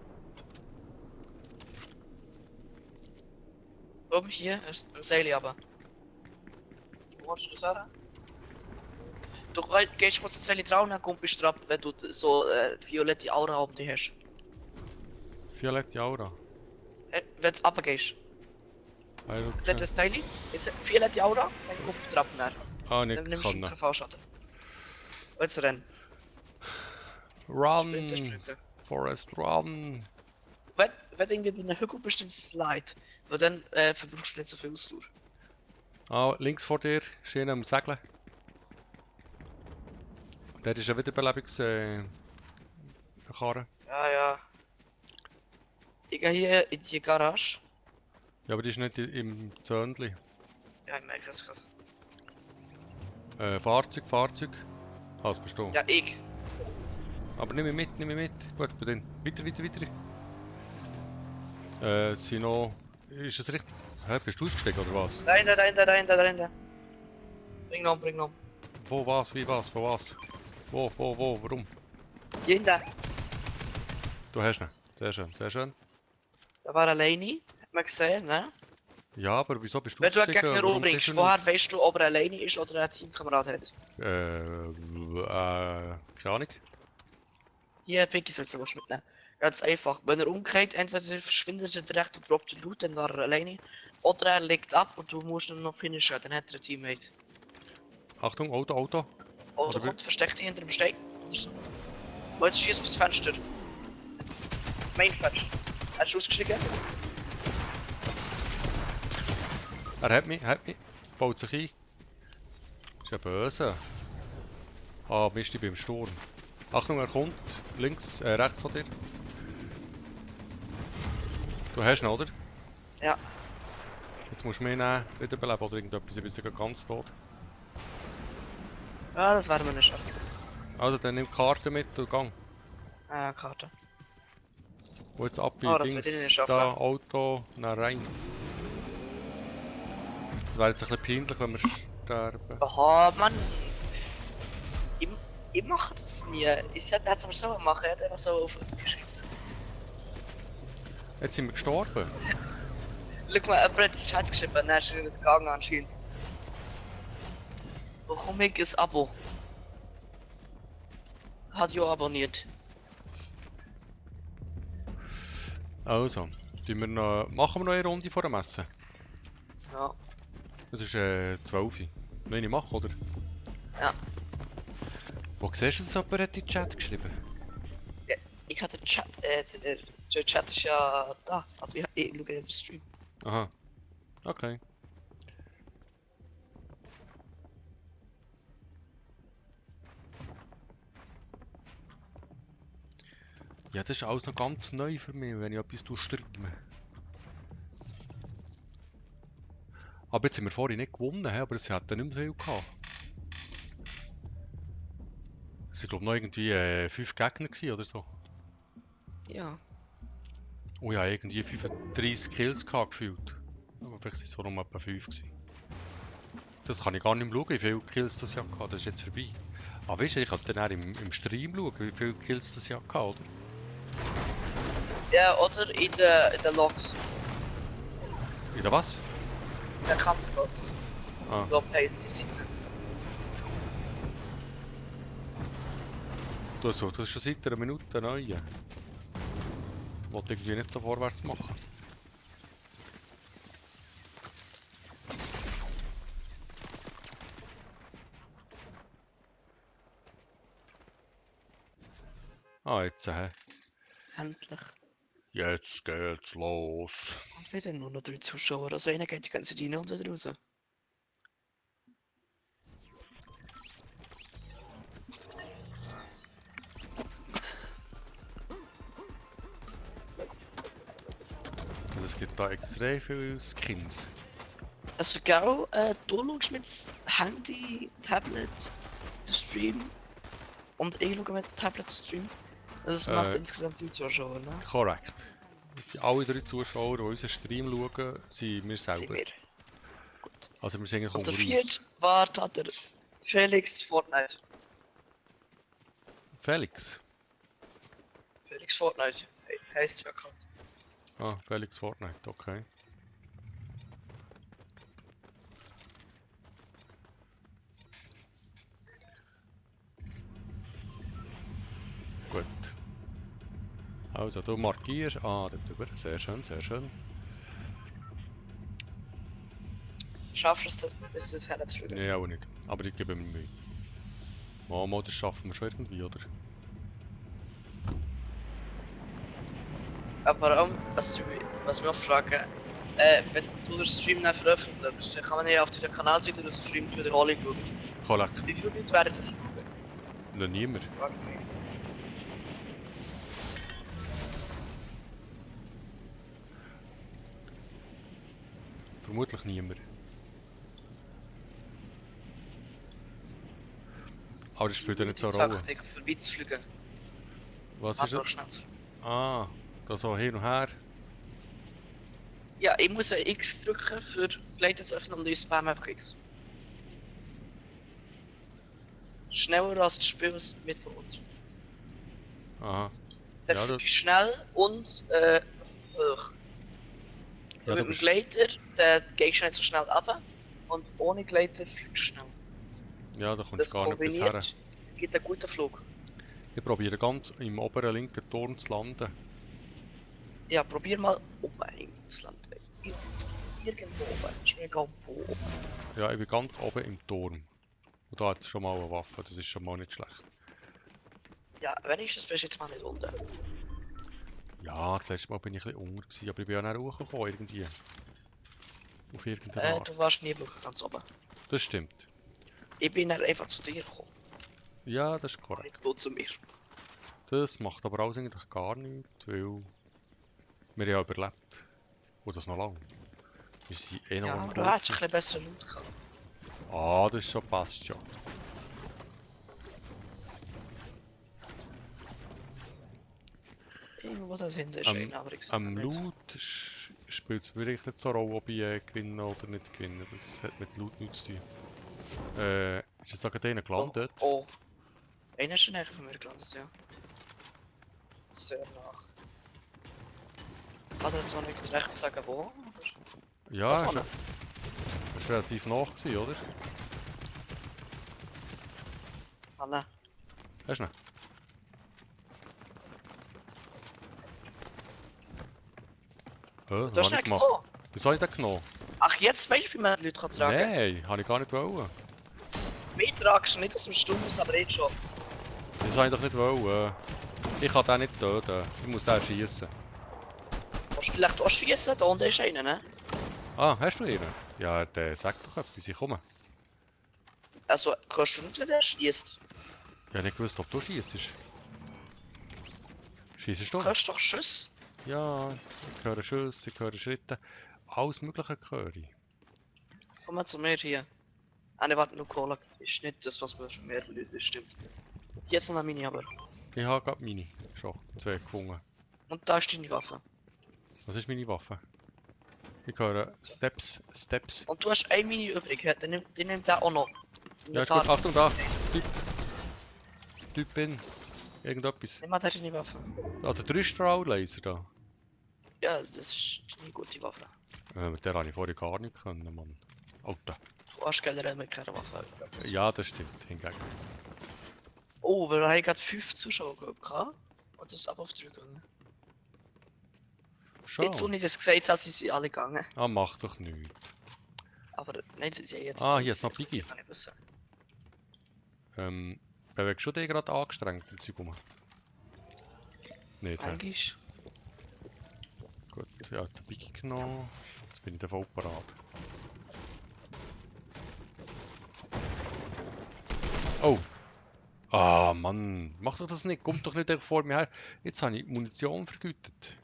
Speaker 1: Oben hier ist ein Seil aber. Wo willst du das her? Du gehst kurz das Seil drauf und dann kommst du ab, wenn du so violette Aura um dich hast.
Speaker 2: Violette Aura.
Speaker 1: Wenn du runtergehst. Dort ist Seil. Jetzt violette Aura, dann kommst du drauf.
Speaker 2: Ah,
Speaker 1: Dann
Speaker 2: nicht
Speaker 1: nimmst du
Speaker 2: können.
Speaker 1: keinen Fallschaden. Und jetzt rennen.
Speaker 2: Run!
Speaker 1: Sprinten.
Speaker 2: Forest, run!
Speaker 1: Wenn du irgendwie bei einem Hügel bist, dann Slide. Weil dann verbrauchst du nicht so viel Ausdauer.
Speaker 2: Ah, links vor dir, schön am Segeln. Dort ist eine Wiederbelebungskarre.
Speaker 1: Ja, ja. Ich gehe hier in die Garage.
Speaker 2: Ja, aber die ist nicht im Zöndli.
Speaker 1: Ja, ich merke es krass.
Speaker 2: Fahrzeug. Alles bist du.
Speaker 1: Ja, ich.
Speaker 2: Aber nimm mich mit. Gut, bei denen. Weiter. Es sind noch... Ist es richtig? Hä, bist du ausgestiegen oder was?
Speaker 1: Dahinter. Bring noch.
Speaker 2: Wo, was, wie, was, von was? Wo, warum?
Speaker 1: Hier hinten.
Speaker 2: Du hast ihn. Sehr schön.
Speaker 1: Da war alleine. Hat man gesehen, ne?
Speaker 2: Ja, aber wieso bist du
Speaker 1: Wenn du einen
Speaker 2: ausgestiegen?
Speaker 1: Gegner
Speaker 2: Warum
Speaker 1: umbringst,
Speaker 2: siehst du
Speaker 1: woher weißt du, ob er alleine ist oder ein Teamkamerad hat?
Speaker 2: Keine Ahnung.
Speaker 1: Hier, Pinky-Sätze musst du mitnehmen. Ganz einfach. Wenn er umgeht, entweder verschwindet er direkt und droppt den Loot, dann war er alleine. Oder er legt ab und du musst ihn noch finishen, dann hat er ein Teammate.
Speaker 2: Achtung, Auto.
Speaker 1: Oder
Speaker 2: Oder
Speaker 1: kommt, versteckt dich hinter dem Stein. Und jetzt schießt aufs Fenster. Main Fenster. Er ist ausgestiegen.
Speaker 2: Er hat mich. Baut sich ein. Ist ja böse. Ah, Mist, ich bin im Sturm. Achtung, er kommt. Rechts von dir. Du hast ihn, oder?
Speaker 1: Ja.
Speaker 2: Jetzt musst du mich nehmen, wiederbeleben oder irgendetwas, ich bin sogar ganz tot.
Speaker 1: Ja, das werden wir nicht schaffen.
Speaker 2: Also, dann nimm die Karte mit und gang.
Speaker 1: Karte.
Speaker 2: Und jetzt ab
Speaker 1: Oh,
Speaker 2: in
Speaker 1: das
Speaker 2: Dings,
Speaker 1: wird ich nicht schaffen.
Speaker 2: da, Auto, nach rein. Das wäre jetzt ein bisschen peinlich, wenn wir sterben.
Speaker 1: Oh Mann. Ich mache das nie. Ich hätte es aber so machen, ich hätte einfach so auf geschissen.
Speaker 2: Jetzt sind wir gestorben.
Speaker 1: Schau mal, jemand hat den Chat geschrieben, dann ist er nicht gegangen anscheinend. Warum ich ein Abo? Hat ja abonniert.
Speaker 2: Also, machen wir noch eine Runde vor der Messe.
Speaker 1: Ja.
Speaker 2: Das ist 12. Nein, ich mache, oder?
Speaker 1: Ja.
Speaker 2: Wo siehst du, dass jemand hat in den Chat geschrieben?
Speaker 1: Ich hatte den Chat, der Chat ist ja da. Also ich schaue jetzt den Stream.
Speaker 2: Aha. Okay. Ja, das ist alles noch ganz neu für mich, wenn ich etwas streame. Aber jetzt haben wir vorhin nicht gewonnen, aber es hat nicht mehr viel gehabt. Es waren glaube ich noch irgendwie 5 Gegner gewesen, oder so.
Speaker 1: Ja.
Speaker 2: Oh ja, irgendwie 35 Kills gehabt, gefühlt. Aber vielleicht waren es auch noch etwa 5 gewesen. Das kann ich gar nicht mehr schauen, wie viele Kills das Jahr hatte. Das ist jetzt vorbei. Aber weißt du, ich kann dann auch im Stream schauen, wie viele Kills das Jahr hatte, oder?
Speaker 1: Ja, oder in der Logs.
Speaker 2: In der was?
Speaker 1: In der Kampflogs.
Speaker 2: Ah.
Speaker 1: Ich glaube, heisst die Seite.
Speaker 2: Das ist schon seit einer Minute neu. Ich wollte irgendwie nicht so vorwärts machen. Ah, jetzt
Speaker 1: Endlich.
Speaker 2: Jetzt geht's los.
Speaker 1: Und wieder nur noch 3 Zuschauer. Also einer geht die ganze Zeit rein und wieder raus.
Speaker 2: Also es gibt da extrem viele Skins.
Speaker 1: Also genau, du schaust mit Handy, Tablet, den Stream. Und ich schaue mit Tablet den Stream. Das macht insgesamt 3 Zuschauer, ne?
Speaker 2: Korrekt. alle 3 Zuschauer, die unseren Stream schauen, sind wir
Speaker 1: Sind
Speaker 2: selber.
Speaker 1: wir. Gut.
Speaker 2: Also wir sind eigentlich
Speaker 1: Und der
Speaker 2: unter
Speaker 1: vierte
Speaker 2: uns.
Speaker 1: war da der Felix Fortnite.
Speaker 2: Felix.
Speaker 1: Felix Fortnite heisst der Account.
Speaker 2: Ah, Felix Fortnite, okay. Gut. Also, du markierst. Ah, dort drüber. Sehr schön, sehr schön.
Speaker 1: Schaffst du es, bis du es herzufliegen?
Speaker 2: Nee, auch nicht. Aber ich gebe mir Mühe. Mal, das schaffen wir schon irgendwie, oder?
Speaker 1: Aber was wir auch fragen, wenn du den Stream dann veröffentlichst, dann kann man ja auf der Kanalseite des Streams Wiederholung schauen.
Speaker 2: Kollekt.
Speaker 1: Wie viele Leute werden das schauen?
Speaker 2: Noch niemand.
Speaker 1: Frag mich.
Speaker 2: Vermutlich niemand. Aber das spielt ja nicht so eine Rolle.
Speaker 1: Taktik, vorbeizufliegen.
Speaker 2: Was ist
Speaker 1: Aber
Speaker 2: das?
Speaker 1: schnell zu.
Speaker 2: Ah, da so hin und her.
Speaker 1: Ja, ich muss ein X drücken für Gleiter zu öffnen und ich spam einfach X. Schneller als das Spiel mitbekommt.
Speaker 2: Aha.
Speaker 1: Der
Speaker 2: Ja,
Speaker 1: fliegt schnell und hoch.
Speaker 2: Ja,
Speaker 1: Mit
Speaker 2: du
Speaker 1: dem
Speaker 2: bist...
Speaker 1: Gleiter, der geht nicht so schnell runter und ohne Gleiter fliegt schnell.
Speaker 2: Ja, da kommst
Speaker 1: Das
Speaker 2: du gar nicht bis her.
Speaker 1: kombiniert gibt einen guten Flug.
Speaker 2: Ich probiere ganz im oberen linken Turm zu landen.
Speaker 1: Ja, probier mal oben ins Land. Irgendwo oben. Ist mir egal wo oben.
Speaker 2: Ja, ich bin ganz oben im Turm. Und da hat es schon mal eine Waffe, das ist schon mal nicht schlecht.
Speaker 1: Ja, wenigstens bist du jetzt mal nicht unten.
Speaker 2: Ja, das letzte Mal bin ich ein bisschen unter gewesen, aber ich bin ja nicht hochgekommen irgendwie. Auf irgendeine Art.
Speaker 1: Du warst nie wirklich ganz oben.
Speaker 2: Das stimmt.
Speaker 1: Ich bin dann einfach zu dir gekommen.
Speaker 2: Ja, das ist
Speaker 1: Und
Speaker 2: korrekt.
Speaker 1: nicht du zu mir.
Speaker 2: Das macht aber alles eigentlich gar nichts, weil wir ja überlebt. Und das noch lang. Wir sind
Speaker 1: Ja,
Speaker 2: enorm
Speaker 1: aber
Speaker 2: gut.
Speaker 1: du hättest ein bisschen besser Loot gehabt.
Speaker 2: Ah, das ist schon, passt schon.
Speaker 1: Irgendwo da hinten ist einer, aber ich sehe ihn
Speaker 2: Am
Speaker 1: nicht.
Speaker 2: Loot spielt es mir nicht so eine Rolle, ob ich gewinne oder nicht gewinne. Das hat mit Loot nichts zu tun. Ist jetzt sogar einer gelandet?
Speaker 1: Oh. Einer ist schon näher von mir gelandet, ja. Sehr nach. Kann er so nicht recht sagen, wo?
Speaker 2: Ja,
Speaker 1: Da
Speaker 2: ist,
Speaker 1: vorne.
Speaker 2: ist relativ nach gewesen, oder?
Speaker 1: Ah, nein.
Speaker 2: Hast du ihn?
Speaker 1: Du hast
Speaker 2: was habe
Speaker 1: nicht
Speaker 2: ich gemacht?
Speaker 1: gekommen.
Speaker 2: Wieso habe ich den genommen?
Speaker 1: Ach, jetzt weißt du, wie man die Leute tragen kann?
Speaker 2: Nein, habe ich gar nicht wollen.
Speaker 1: Mich tragst du nicht aus dem Sturm, aber jetzt schon.
Speaker 2: Das habe ich doch nicht wollen. Ich kann den nicht töten. Ich muss den schießen.
Speaker 1: Kannst du vielleicht auch schießen? Da unten ist einer, ne?
Speaker 2: Ah, hast du ihn? Ja, der sagt doch etwas, ich komme.
Speaker 1: Also, kannst du nicht, wenn der schießt?
Speaker 2: Ich habe nicht gewusst, ob du schießt. Schießt
Speaker 1: Du
Speaker 2: du?
Speaker 1: kannst doch Schuss.
Speaker 2: Ja, ich höre Schüsse, ich höre Schritte. Alles Mögliche höre ich.
Speaker 1: Komm mal zu mir hier. Eine warte nur Cola. Ist nicht das, was mir für mehr Leute stimmt. Jetzt noch eine Mini aber.
Speaker 2: Ich habe gerade meine schon 2 gefunden.
Speaker 1: Und da ist deine Waffe.
Speaker 2: Was ist meine Waffe? Ich höre Steps.
Speaker 1: Und du hast eine Mini übrig, ja? Die nimmt der auch noch.
Speaker 2: Ja, ist gut. Achtung da! Typ in. Irgendetwas.
Speaker 1: Nimm mal deine Waffe.
Speaker 2: Ah, der 3-Strahl-Laser da.
Speaker 1: Ja, das ist eine gute Waffe.
Speaker 2: Mit der habe ich vorher gar nicht können, Mann. Alter.
Speaker 1: Du hast generell mit keiner Waffe.
Speaker 2: Ja, das stimmt, hingegen.
Speaker 1: Oh, wir haben gerade 5 Zuschauer gehabt. Und es ist ab auf 3 gegangen. Jetzt, wo
Speaker 2: Schon?
Speaker 1: ich das gesagt habe, sind sie alle gegangen.
Speaker 2: Ah, macht doch nichts.
Speaker 1: Aber nein, sie haben jetzt...
Speaker 2: Ah, hier ist noch Biggie.
Speaker 1: Kann ich wissen.
Speaker 2: Bewegst du dich gerade angestrengt im Zeug rum? Nicht, hä?
Speaker 1: Eigentlich...
Speaker 2: Gut, ja, jetzt habe ich genommen. Jetzt bin ich da voll parat. Oh! Ah, Mann! Mach doch das nicht! Komm doch nicht vor mir her! Jetzt habe ich Munition vergütet.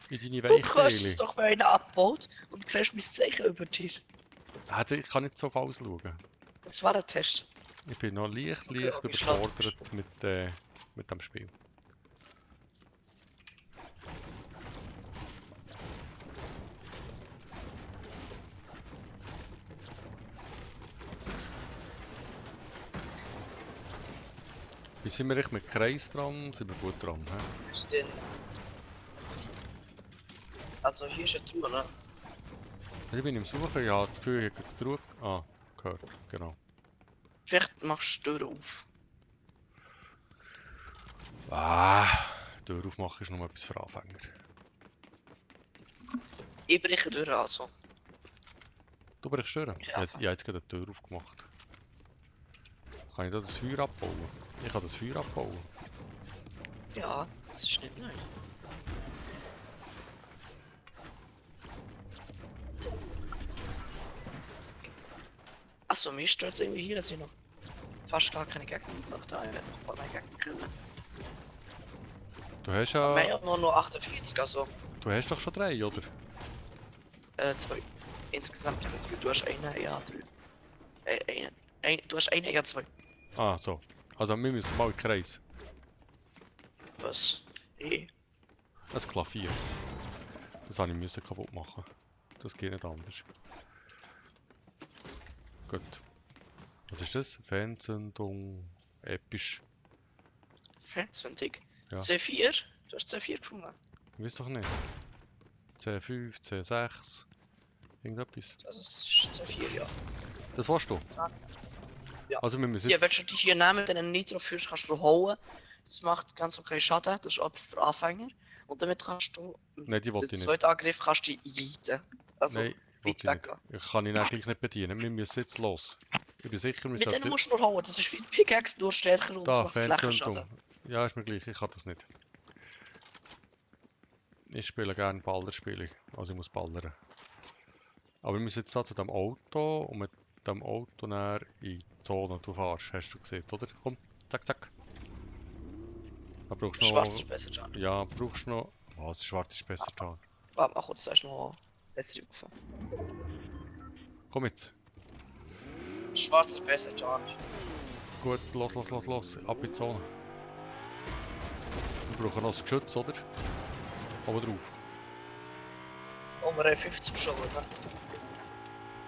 Speaker 2: In deine
Speaker 1: Du kannst es
Speaker 2: Weichteile.
Speaker 1: doch, wenn einer abbaut und du siehst mein Zeichen über dir.
Speaker 2: Also, ich kann nicht so falsch schauen.
Speaker 1: Das war ein Test.
Speaker 2: Ich bin noch leicht
Speaker 1: Okay,
Speaker 2: überfordert mit dem Spiel. Wie sind wir echt mit Kreis dran? Sind wir gut dran, hä?
Speaker 1: Ist denn... Also hier ist eine Truhe, ne?
Speaker 2: Ich bin im Suchen, ich habe das Gefühl, ich habe die Truhe... Ah, gehört, genau.
Speaker 1: Vielleicht machst du die Tür auf.
Speaker 2: Ah, Tür aufmachen ist noch etwas für Anfänger.
Speaker 1: Ich breche die Tür an, so.
Speaker 2: Du brichst stören?
Speaker 1: Ja.
Speaker 2: Ich habe jetzt gerade eine Tür aufgemacht. Kann ich da das Feuer abbauen? Ich kann das Feuer abbauen.
Speaker 1: Ja, das ist nicht neu. Achso, mir stört es irgendwie hier, dass ich noch fast gar keine Gegner gemacht habe. Ich hätte noch ein paar mehr Gegner können.
Speaker 2: Du hast
Speaker 1: Wir
Speaker 2: ja...
Speaker 1: haben ja nur 48, also
Speaker 2: Du hast doch schon 3, oder?
Speaker 1: 2. Insgesamt, du hast eine, ja, 3. Du hast eine, ja, 2.
Speaker 2: Ah, so. Also wir müssen mal in den Kreis.
Speaker 1: Was?
Speaker 2: Ein Klavier. Das habe ich müssen kaputt machen. Das geht nicht anders. Gut. Was ist das? Fernzündung. Episch.
Speaker 1: Fernzündung.
Speaker 2: Ja.
Speaker 1: C4? Du hast C4 gefunden.
Speaker 2: Ich weiß doch nicht. C5, C6. Irgendetwas.
Speaker 1: Das ist C4, ja.
Speaker 2: Das warst du?
Speaker 1: Ja.
Speaker 2: Also wir müssen
Speaker 1: Ja,
Speaker 2: jetzt...
Speaker 1: wenn du dich hier nehmen, mit den Nitro führst, kannst du hauen. Das macht ganz okay Schaden, das ist etwas für Anfänger. Und damit kannst du
Speaker 2: Nein, die wollte ich
Speaker 1: den
Speaker 2: nicht.
Speaker 1: zweiten Angriff kannst du yeeten. Also
Speaker 2: Nein,
Speaker 1: weit
Speaker 2: wollte ich nicht.
Speaker 1: weggehen.
Speaker 2: Ich kann ihn dann gleich nicht bedienen. Wir müssen jetzt los. Ich bin sicher, wir
Speaker 1: Mit denen
Speaker 2: sollten...
Speaker 1: musst du nur hauen, das ist wie die Pickaxe, nur stärker und es
Speaker 2: Da,
Speaker 1: macht Flächenschaden.
Speaker 2: Fernzündung. Ja, ist mir gleich. Ich kann das nicht. Ich spiele gerne Ballerspiele. Also ich muss ballern. Aber wir müssen jetzt da zu dem Auto und mit dem Auto näher in die Zone, du fährst, hast du gesehen, oder? Komm, zack, zack. Da brauchst du
Speaker 1: Schwarz
Speaker 2: noch...
Speaker 1: ist besser, Jan.
Speaker 2: Ja, brauchst du noch... Was, schwarz ist besser da.
Speaker 1: Warte mal kurz, da ist noch bessere Waffe.
Speaker 2: Komm jetzt.
Speaker 1: Schwarz ist besser, Jan.
Speaker 2: Gut, los. Ab in die Zone. Wir brauchen noch das Geschütz, oder? Oben drauf.
Speaker 1: Oh, wir haben 50 Personen, ne?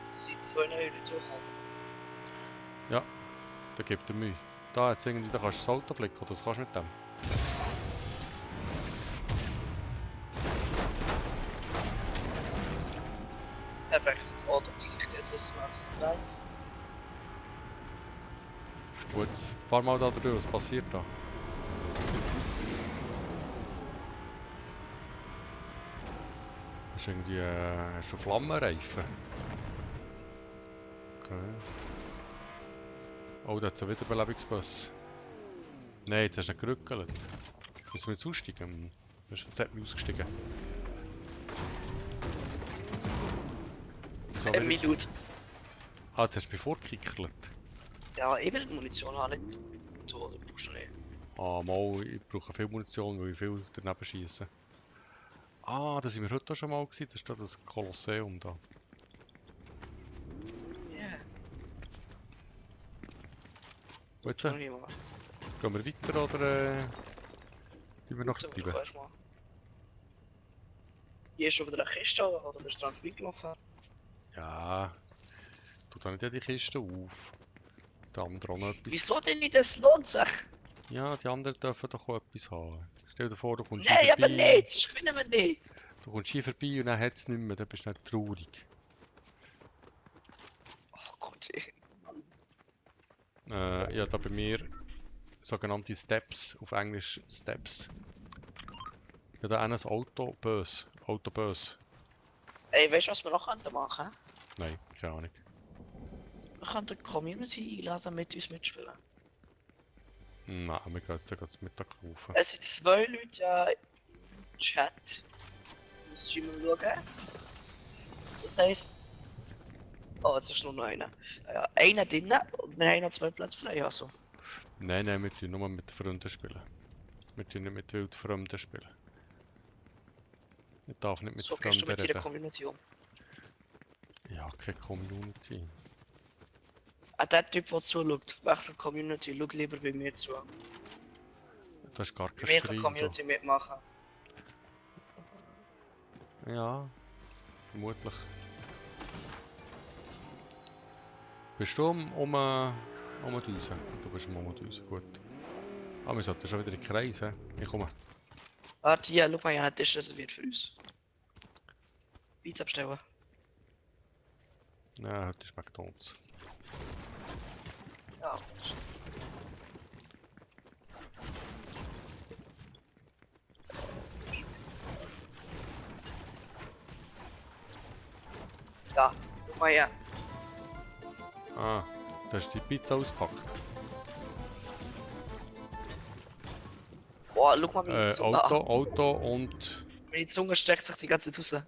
Speaker 1: Es sind 2 neue dazugekommen.
Speaker 2: Da gibt er Mühe. Da jetzt irgendwie, da kannst du das Auto flicken, oder das kannst du mit dem.
Speaker 1: Perfekt, das Auto fliegt jetzt, das macht es live.
Speaker 2: Gut, fahr mal da drüber, was passiert da? Das ist irgendwie, hast du Flammenreifen? Okay. Oh, da hat es einen Wiederbelebungsbus. Nein, jetzt hast du nicht gerückelt. Müssen wir jetzt aussteigen? Jetzt hat mich ausgestiegen. So,
Speaker 1: Eine Minute.
Speaker 2: ah, jetzt hast du mich vorgekickert.
Speaker 1: Ja, ich will die Munition haben, nicht so, du brauchst du nicht.
Speaker 2: Ah, mal, ich brauche viel Munition, weil ich viel daneben schieße. Ah, da sind wir heute auch schon mal gewesen. Das ist da das Kolosseum da.
Speaker 1: Yeah,
Speaker 2: Und jetzt,
Speaker 1: noch niemand.
Speaker 2: gehen wir weiter oder bleiben wir noch
Speaker 1: Gut,
Speaker 2: bleiben?
Speaker 1: mal. Hier ist schon wieder eine Kiste oder bist du dran vorbeigelaufen?
Speaker 2: Ja, tu da nicht die Kiste auf. Die anderen auch noch etwas.
Speaker 1: Wieso denn nicht? Das lohnt sich!
Speaker 2: Ja, die anderen dürfen doch auch etwas haben. Stell dir vor, du kommst
Speaker 1: Nein,
Speaker 2: hier
Speaker 1: aber
Speaker 2: vorbei.
Speaker 1: nicht, sonst gewinnen wir nicht!
Speaker 2: Du kommst hier vorbei und dann hat es nicht mehr, dann bist du nicht traurig.
Speaker 1: Oh Gott, ey.
Speaker 2: Ja, da bei mir sogenannte Steps, auf Englisch Steps. Ja, da ein Autobus. Autobus.
Speaker 1: Ey, weißt du, was wir noch machen könnten?
Speaker 2: Nein, keine Ahnung.
Speaker 1: Wir könnten die Community einladen, mit uns mitspielen.
Speaker 2: Nein, wir gehen jetzt das Mittag kaufen.
Speaker 1: Es sind 2 Leute ja im Chat. Muss ich mal schauen. Das heisst. Oh, jetzt ist nur noch einer. Ja, einer drinnen und wir haben noch 2 Plätze frei, also.
Speaker 2: Nein, wir tun nur mit Freunden spielen. Wir tun nicht mit Wildfremden spielen. Ich darf nicht mit
Speaker 1: So gehst du
Speaker 2: Fremden
Speaker 1: mit deiner
Speaker 2: reden.
Speaker 1: Community um.
Speaker 2: Ja, keine Community.
Speaker 1: Der Typ, der zuschaut, wechselt Community, schau lieber bei mir zu.
Speaker 2: Da ist gar kein
Speaker 1: Wir können
Speaker 2: Stream.
Speaker 1: Community mitmachen.
Speaker 2: Da. Ja, vermutlich. Bist du um die Häuser? Du bist um die Häuser, gut. Ah, wir sollten schon wieder in den Kreis, hä? Ich komme.
Speaker 1: Warte, hier, schau mal, ja, ein Tisch reserviert für uns. Pizza bestellen.
Speaker 2: Ja, heute ist McDonald's.
Speaker 1: Ja, gut. Da, guck mal her.
Speaker 2: Ah, du hast die Pizza ausgepackt.
Speaker 1: Boah, schau mal, meine Zunge an.
Speaker 2: Auto und...
Speaker 1: Meine Zunge streckt sich die ganze Zeit raus.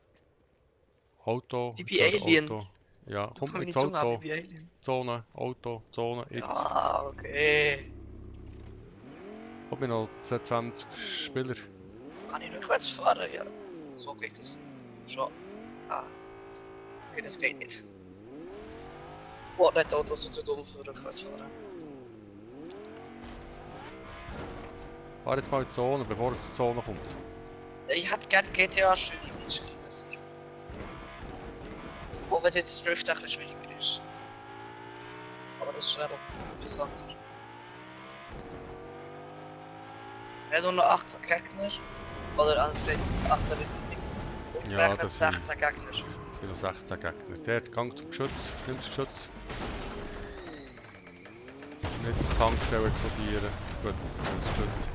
Speaker 2: Auto,
Speaker 1: Wie
Speaker 2: jetzt
Speaker 1: bei
Speaker 2: höre
Speaker 1: Alien.
Speaker 2: Auto. Ja,
Speaker 1: Schau
Speaker 2: komm
Speaker 1: mal, meine
Speaker 2: ins
Speaker 1: Zunge an,
Speaker 2: Auto.
Speaker 1: wie bei Alien.
Speaker 2: Zone, Auto, Zone, jetzt.
Speaker 1: Ja, okay.
Speaker 2: Hab ich noch 20 Spieler.
Speaker 1: Kann ich rückwärts fahren? Ja. So geht es. Schon. Ah. Okay, das geht nicht. Fortnite-Autos sind zu dumm für rückwärts fahren.
Speaker 2: Fahr jetzt mal in die Zone, bevor es zur Zone kommt.
Speaker 1: Ich hätte gerne GTA-Steuerung, das ist ein bisschen besser. Auch wenn jetzt Drift ein bisschen schwieriger ist. Aber das wäre auch interessanter. Wenn nur noch 18 Gegner, oder anders gesagt, das ist 18 und
Speaker 2: Ja,
Speaker 1: rechnet
Speaker 2: das
Speaker 1: 16 Gegner.
Speaker 2: Es sind noch 16 Gegner. Der Gang zum Geschütz, nimm das Geschütz. Nicht das Tankstelle explodieren. Gut, das Geschütz.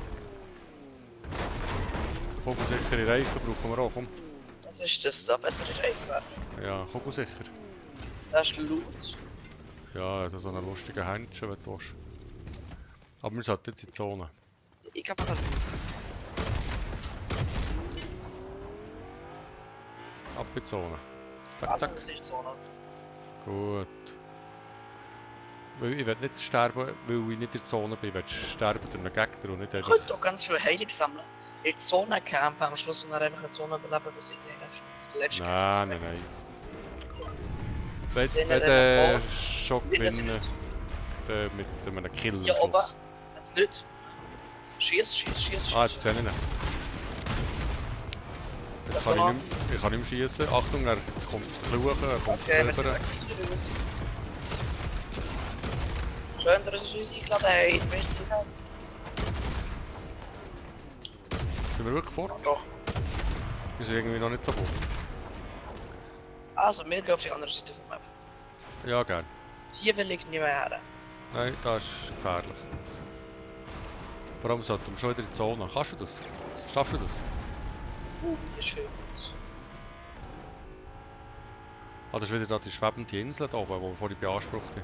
Speaker 2: Kugelsichere Reifen brauchen wir auch, komm.
Speaker 1: Was ist das da? Bessere Reifen?
Speaker 2: Ja, kugelsicher.
Speaker 1: Das ist Loot.
Speaker 2: Ja, also so eine lustige Händchen, wenn du willst. Aber wir sollten jetzt in die Zone.
Speaker 1: Ich hab noch
Speaker 2: Ab in die Zone. Zack,
Speaker 1: also,
Speaker 2: zack.
Speaker 1: das ist Zone.
Speaker 2: Gut. Weil ich will nicht sterben, weil ich nicht in der Zone bin. Ich will sterben durch einen Gegner und nicht
Speaker 1: Ich
Speaker 2: einfach...
Speaker 1: könnte auch ganz viel Heilung sammeln. In die Zone campen am Schluss und dann einfach eine Zone überleben, bis ich nicht der letzte
Speaker 2: Nein, nein, nein. Wenn
Speaker 1: Den
Speaker 2: der schon
Speaker 1: Mindestens
Speaker 2: gewinnen,
Speaker 1: nicht.
Speaker 2: dann mit einem Kill
Speaker 1: Hier
Speaker 2: am
Speaker 1: oben.
Speaker 2: Schluss.
Speaker 1: Jetzt nicht. Schieß, schieß, schieß,
Speaker 2: Ah,
Speaker 1: schieß.
Speaker 2: jetzt sehe ich ihn. Jetzt
Speaker 1: Das
Speaker 2: kann
Speaker 1: war
Speaker 2: ich kann nicht mehr schießen. Achtung, er kommt fluchen, er kommt
Speaker 1: Okay, wir sind
Speaker 2: rüber.
Speaker 1: weg. Schön, dass es uns eingeladen hat. Merci.
Speaker 2: Sind wir wirklich fort?
Speaker 1: Doch.
Speaker 2: Wir sind irgendwie noch nicht so fort.
Speaker 1: Also, wir gehen auf die andere Seite vom Map.
Speaker 2: Ja, gern.
Speaker 1: Hier will ich nicht mehr her.
Speaker 2: Nein, das ist gefährlich. Vor allem sollten wir schon wieder in die Zone. Kannst du das? Schaffst du das?
Speaker 1: Das ist viel gut.
Speaker 2: Ah, das ist wieder da die schwebende Insel da oben, die wir vorhin beansprucht haben.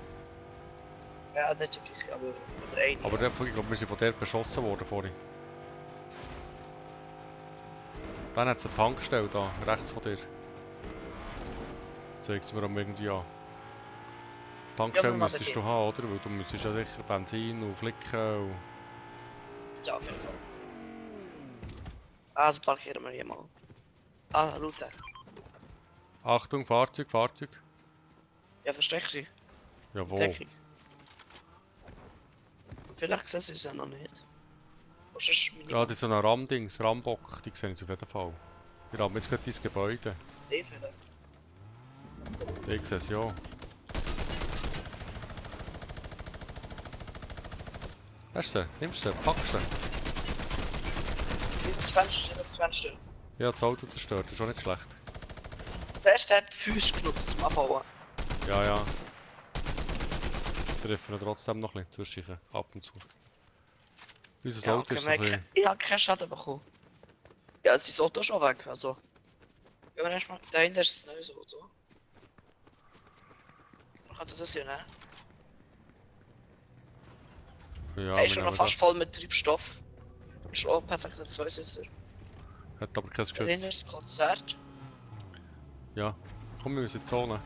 Speaker 1: Ja, das ist wirklich, aber mit der einen.
Speaker 2: Aber der, ich glaube, wir sind von der beschossen worden vorhin. Dann hat es eine Tankstelle da, rechts von dir. Zeigt es mir am irgendwie an. Tankstelle
Speaker 1: Ja, wir
Speaker 2: müsstest du
Speaker 1: machen
Speaker 2: haben, oder? Weil du müsstest ja sicher Benzin und Flicken und...
Speaker 1: Ja, auf jeden Fall. Also parkieren wir hier mal. Ah, Route.
Speaker 2: Achtung, Fahrzeug, Fahrzeug.
Speaker 1: Ja, versteck dich.
Speaker 2: Jawohl.
Speaker 1: Deckung. Vielleicht sehen sie es ja noch nicht. Was ist meine
Speaker 2: Ja, das ist so ein Ramdings, Rambock, die sehen sie auf jeden Fall. Die rammen jetzt gerade dein Gebäude.
Speaker 1: Idee vielleicht?
Speaker 2: Die sehen sie ja. Hast du sie? Nimmst du sie? Packst du sie?
Speaker 1: Das Fenster, das Fenster.
Speaker 2: Ja, das Auto zerstört, das ist auch nicht schlecht.
Speaker 1: Zuerst hat die Füße genutzt zum Abbauen.
Speaker 2: Ja, ja. Treffen wir trotzdem noch ein bisschen zwischen, ab und zu. Unser
Speaker 1: Ja,
Speaker 2: Auto
Speaker 1: okay,
Speaker 2: ist so ein bisschen...
Speaker 1: ich habe keinen Schaden bekommen. Ja, es ist das Auto schon weg, also. Gehen wir erstmal. Da hinten ist das neue Auto. Man kann das hier, ne?
Speaker 2: Ja,
Speaker 1: Er ist
Speaker 2: wir
Speaker 1: schon noch
Speaker 2: nehmen
Speaker 1: fast voll mit Treibstoff. Ist auch perfekt ein Zweisitzer.
Speaker 2: das. Hat aber kein
Speaker 1: Da hinten
Speaker 2: Geschütz.
Speaker 1: ist das Konzert.
Speaker 2: Ja. Komm, wir müssen in die Zone.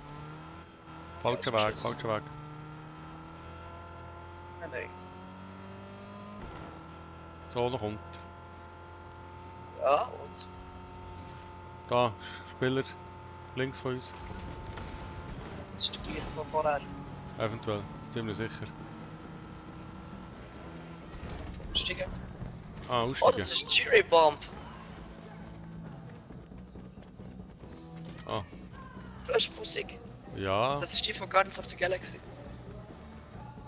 Speaker 2: Falscher
Speaker 1: Ja, ist
Speaker 2: Weg,
Speaker 1: Geschütz.
Speaker 2: falscher Weg.
Speaker 1: Nein, nein.
Speaker 2: Die Zone kommt.
Speaker 1: Ja, und?
Speaker 2: Da, Spieler. Links von uns.
Speaker 1: Das ist der gleiche von vorher.
Speaker 2: Eventuell. Ziemlich sicher.
Speaker 1: Steigen.
Speaker 2: Ah,
Speaker 1: Oh,
Speaker 2: aussteigen.
Speaker 1: das ist Cherry Bomb.
Speaker 2: Ah.
Speaker 1: Das ist Musik.
Speaker 2: Ja,
Speaker 1: Das ist die von Guardians of the Galaxy.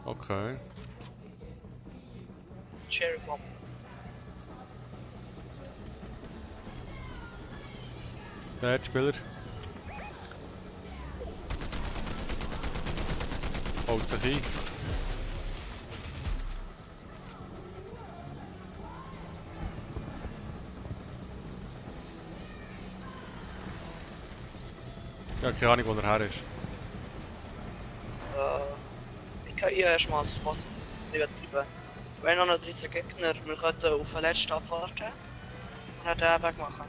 Speaker 2: okay.
Speaker 1: Cherry Bomb.
Speaker 2: Der Spieler. Holt sich ein. Ja, keine Ahnung, wo er her ist.
Speaker 1: Ich kann hier erstmal was nicht treiben. Wir haben noch 13 Gegner, wir könnten auf den letzten abwarten und dann den wegmachen.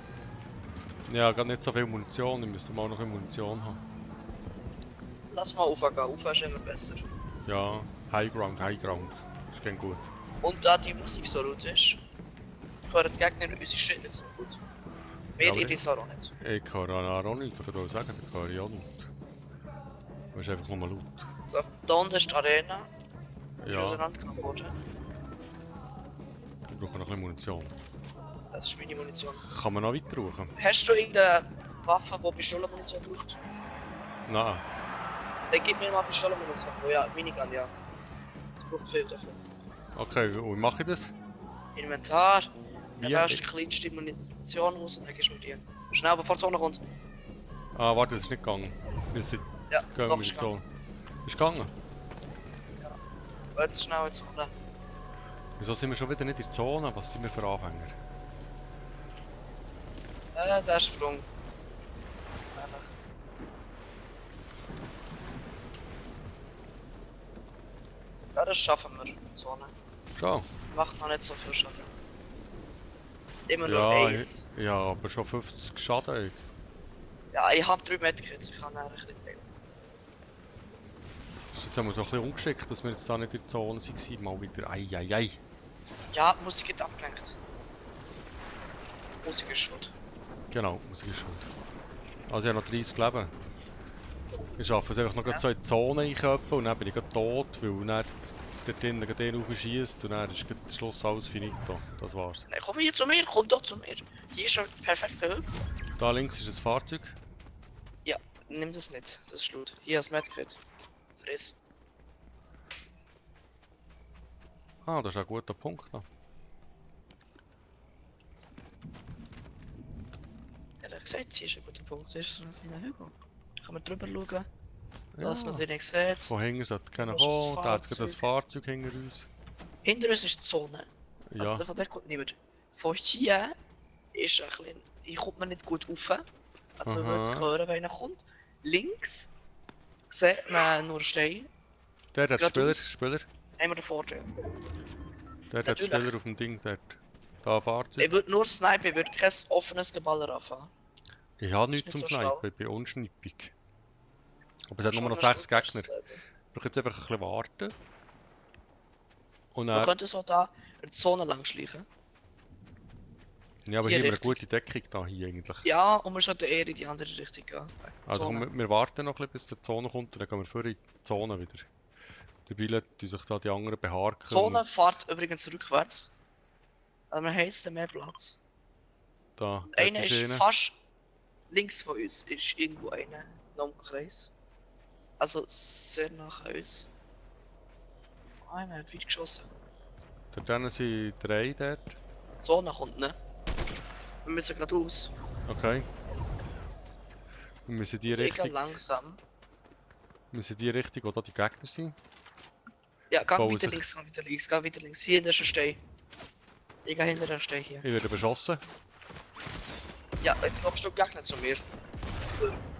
Speaker 2: Ja, gerade nicht so viel Munition, ich müsste mal noch ein Munition haben.
Speaker 1: Lass mal raufgehen, rauf ist immer besser.
Speaker 2: Ja, High Ground. Das geht gut.
Speaker 1: Und da die Musik so laut ist, hören die Gegner unsere Schritte nicht so gut. Wir
Speaker 2: Ja, aber
Speaker 1: in zwar auch nicht.
Speaker 2: Ich höre auch nicht, ich würde sagen, ich höre ja nicht. Das ist einfach nur laut.
Speaker 1: So, da unten ist die Arena, ist
Speaker 2: Ja,
Speaker 1: auseinandergenommen worden.
Speaker 2: ich brauche noch ein bisschen Munition.
Speaker 1: Das ist meine Munition.
Speaker 2: Kann man noch weiter brauchen?
Speaker 1: Hast du irgendeine Waffe, die Pistolenmunition braucht?
Speaker 2: Nein.
Speaker 1: Dann gib mir mal Pistolenmunition. Oh ja, Minigun, ja. Das braucht viel davon.
Speaker 2: Okay, wie mache ich das?
Speaker 1: Inventar. Dann
Speaker 2: Wie?
Speaker 1: wählst du die kleinste Munition aus und dann gehst du mit dir. Schnell, bevor die Zone kommt.
Speaker 2: Ah, warte, das ist nicht gegangen. Wir sind
Speaker 1: Ja,
Speaker 2: gehen
Speaker 1: doch,
Speaker 2: mit
Speaker 1: ist
Speaker 2: der Zone. Ist gegangen?
Speaker 1: Jetzt schnell in die Zone.
Speaker 2: Wieso sind wir schon wieder nicht in der Zone? Was sind wir für Anfänger?
Speaker 1: Der Sprung. Einfach. Ja, das schaffen wir. Zone.
Speaker 2: Schon?
Speaker 1: Macht noch nicht so viel Schaden. Immer nur
Speaker 2: Ja,
Speaker 1: Ace.
Speaker 2: ja, aber schon 50 Schaden. Ey.
Speaker 1: Ja, ich hab 3 Medkits, ich kann nachher ein bisschen teilen.
Speaker 2: Das ist jetzt haben wir so ein bisschen ungeschickt, dass wir jetzt da nicht in der Zone waren. Mal wieder. Eieiei.
Speaker 1: Ja, Musik geht abgelenkt. Musik ist schuld.
Speaker 2: Genau, Musik ist schuld. Also ich habe noch 30 Leben. Ich schaffe es einfach noch
Speaker 1: Ja.
Speaker 2: so in die Zone einköpfen und dann bin ich gerade tot, weil dann dort drinnen gerade den aufschießt und dann ist gerade am Schluss alles finito. Das war's.
Speaker 1: Nein, komm hier zu mir, komm doch zu mir. Hier ist eine perfekte Höhe.
Speaker 2: Da links ist das Fahrzeug.
Speaker 1: Ja, nimm das nicht, das ist laut. Hier hast du Medkit. Friss.
Speaker 2: Ah, das ist ein guter Punkt da.
Speaker 1: Ehrlich gesagt, hier ist ein guter Punkt. Hier ist so ein kleiner Hügel. Kann man drüber schauen,
Speaker 2: Ja.
Speaker 1: dass man sie nicht sieht.
Speaker 2: Von hinten sollte keiner
Speaker 1: Da ist das
Speaker 2: kommen, da hat gerade das Fahrzeug hinter uns.
Speaker 1: Hinter uns ist die Zone.
Speaker 2: Ja,
Speaker 1: Also von der kommt niemand. Von hier ist ein bisschen... Hier kommt man nicht gut rauf. Also man würde es
Speaker 2: Aha.
Speaker 1: hören, wenn er kommt. Links sieht man nur Stein.
Speaker 2: der hat Spieler,
Speaker 1: geradeaus.
Speaker 2: Spieler.
Speaker 1: Haben wir den Vorteil.
Speaker 2: Der hat
Speaker 1: Natürlich.
Speaker 2: Spieler auf dem Ding dort. Da ein Fahrzeug.
Speaker 1: Ich würde nur snipen, ich würde kein offenes Geballer anfangen.
Speaker 2: Ich habe
Speaker 1: das ist
Speaker 2: nichts
Speaker 1: nicht
Speaker 2: zum
Speaker 1: so
Speaker 2: Snipen,
Speaker 1: schlau.
Speaker 2: ich bin unschnippig. Aber es hat nur noch
Speaker 1: Schon
Speaker 2: 6
Speaker 1: eine
Speaker 2: Gegner.
Speaker 1: Stunde
Speaker 2: Ich brauche jetzt einfach ein bisschen warten. Und
Speaker 1: Wir
Speaker 2: dann...
Speaker 1: könnten so da in die Zone lang schleichen.
Speaker 2: Ja, aber
Speaker 1: die
Speaker 2: hier haben wir eine
Speaker 1: Richtung.
Speaker 2: gute Deckung da hier eigentlich.
Speaker 1: Ja, und wir sollten eher in die andere Richtung gehen.
Speaker 2: Also
Speaker 1: Zone.
Speaker 2: komm, wir warten noch ein bisschen, bis die Zone kommt und dann gehen wir vor in die Zone wieder. Dabei die sich da die anderen beharken.
Speaker 1: Die Zone fährt übrigens rückwärts. Also wir haben jetzt mehr Platz.
Speaker 2: Da,
Speaker 1: Einer
Speaker 2: dort
Speaker 1: ist
Speaker 2: einer.
Speaker 1: fast links von uns, ist irgendwo einer noch im Kreis. Also sehr nach uns. Ah, wir haben weit geschossen.
Speaker 2: Dort hinten sind 3 dort.
Speaker 1: Die Zone kommt, ne? Wir müssen gerade raus.
Speaker 2: Okay. Wir müssen die
Speaker 1: Also ich gehe
Speaker 2: Richtung,
Speaker 1: langsam.
Speaker 2: wo da die Gegner sind.
Speaker 1: Ja, geh
Speaker 2: Bauen
Speaker 1: weiter
Speaker 2: sich.
Speaker 1: links, geh weiter links, geh weiter links. Hier hinter ist ein Stein. Ich gehe hinter den Stein hier.
Speaker 2: Ich werde beschossen.
Speaker 1: Ja, jetzt lockst du Gegner zu mir.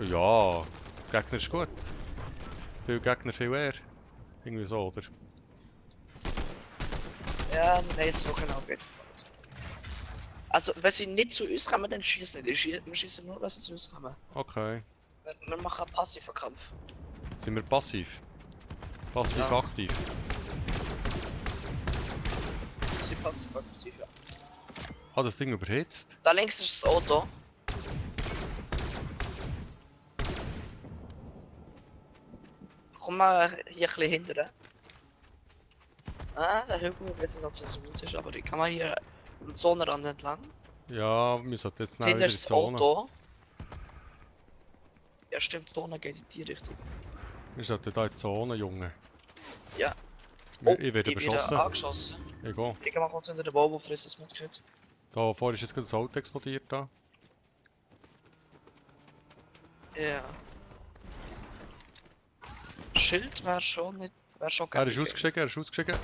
Speaker 2: Ja, Gegner ist gut. Viel Gegner, viel eher. Irgendwie so, oder?
Speaker 1: Ja, nein, so genau geht's jetzt nicht. Also, wenn sie nicht zu uns kommen, dann schießen nicht. Wir schießen nur, wenn sie zu uns kommen.
Speaker 2: Okay.
Speaker 1: Wir machen einen passiven Kampf.
Speaker 2: Sind wir passiv? Passiv
Speaker 1: Ja.
Speaker 2: aktiv.
Speaker 1: Wir sind passiv-aggressiv, ja.
Speaker 2: Ah, das Ding überhitzt.
Speaker 1: Da links ist das Auto. Komm mal hier ein bisschen hinterher. Ah, der Hügel, ich weiß nicht, ob es so gut ist, aber ich kann mal hier am Zonenrand entlang.
Speaker 2: Ja, wir sollten jetzt schnell
Speaker 1: Hinter
Speaker 2: wieder in die
Speaker 1: ist das
Speaker 2: Zone.
Speaker 1: Auto. Ja, stimmt, die Zone geht in die Richtung.
Speaker 2: Wir sollten da in die Zone, Junge.
Speaker 1: Ja.
Speaker 2: Ich werde
Speaker 1: ich
Speaker 2: beschossen.
Speaker 1: Wieder angeschossen.
Speaker 2: Ich gehe.
Speaker 1: Irgendwann kommt hinter den Baum und frisst es mitgehört.
Speaker 2: Da vorne ist jetzt gerade das Auto explodiert da.
Speaker 1: Ja. Schild wäre schon nicht. Wäre schon
Speaker 2: Er ist
Speaker 1: gäbig.
Speaker 2: ausgestiegen, er ist ausgestiegen.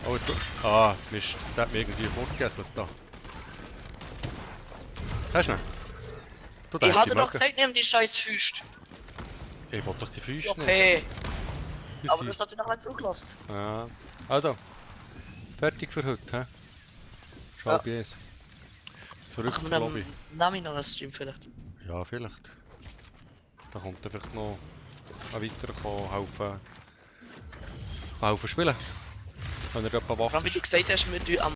Speaker 2: Oh, jetzt... Ah, Mist. Der hat mich irgendwie fortgegesselt da. Hast du ihn? Du, der
Speaker 1: Ich
Speaker 2: hat
Speaker 1: hatte
Speaker 2: die
Speaker 1: doch
Speaker 2: Möcke.
Speaker 1: gesagt, nimm die scheiß Füße.
Speaker 2: Ich wollte doch die
Speaker 1: Das ist
Speaker 2: Füße nicht.
Speaker 1: okay.
Speaker 2: Die
Speaker 1: Aber du
Speaker 2: sind-
Speaker 1: hast natürlich noch nicht zugelassen.
Speaker 2: Ja. Also. Fertig für heute, hä? Schau
Speaker 1: Ja.
Speaker 2: bei uns. Zurück
Speaker 1: Machen
Speaker 2: zur
Speaker 1: wir
Speaker 2: Lobby.
Speaker 1: Nami noch einen Stream vielleicht.
Speaker 2: Ja, vielleicht. Da kommt dann vielleicht noch ein weiterer helfen spielen. Wenn er da ein paar
Speaker 1: Vor allem,
Speaker 2: Waffen
Speaker 1: wie du gesagt hast, wir tun am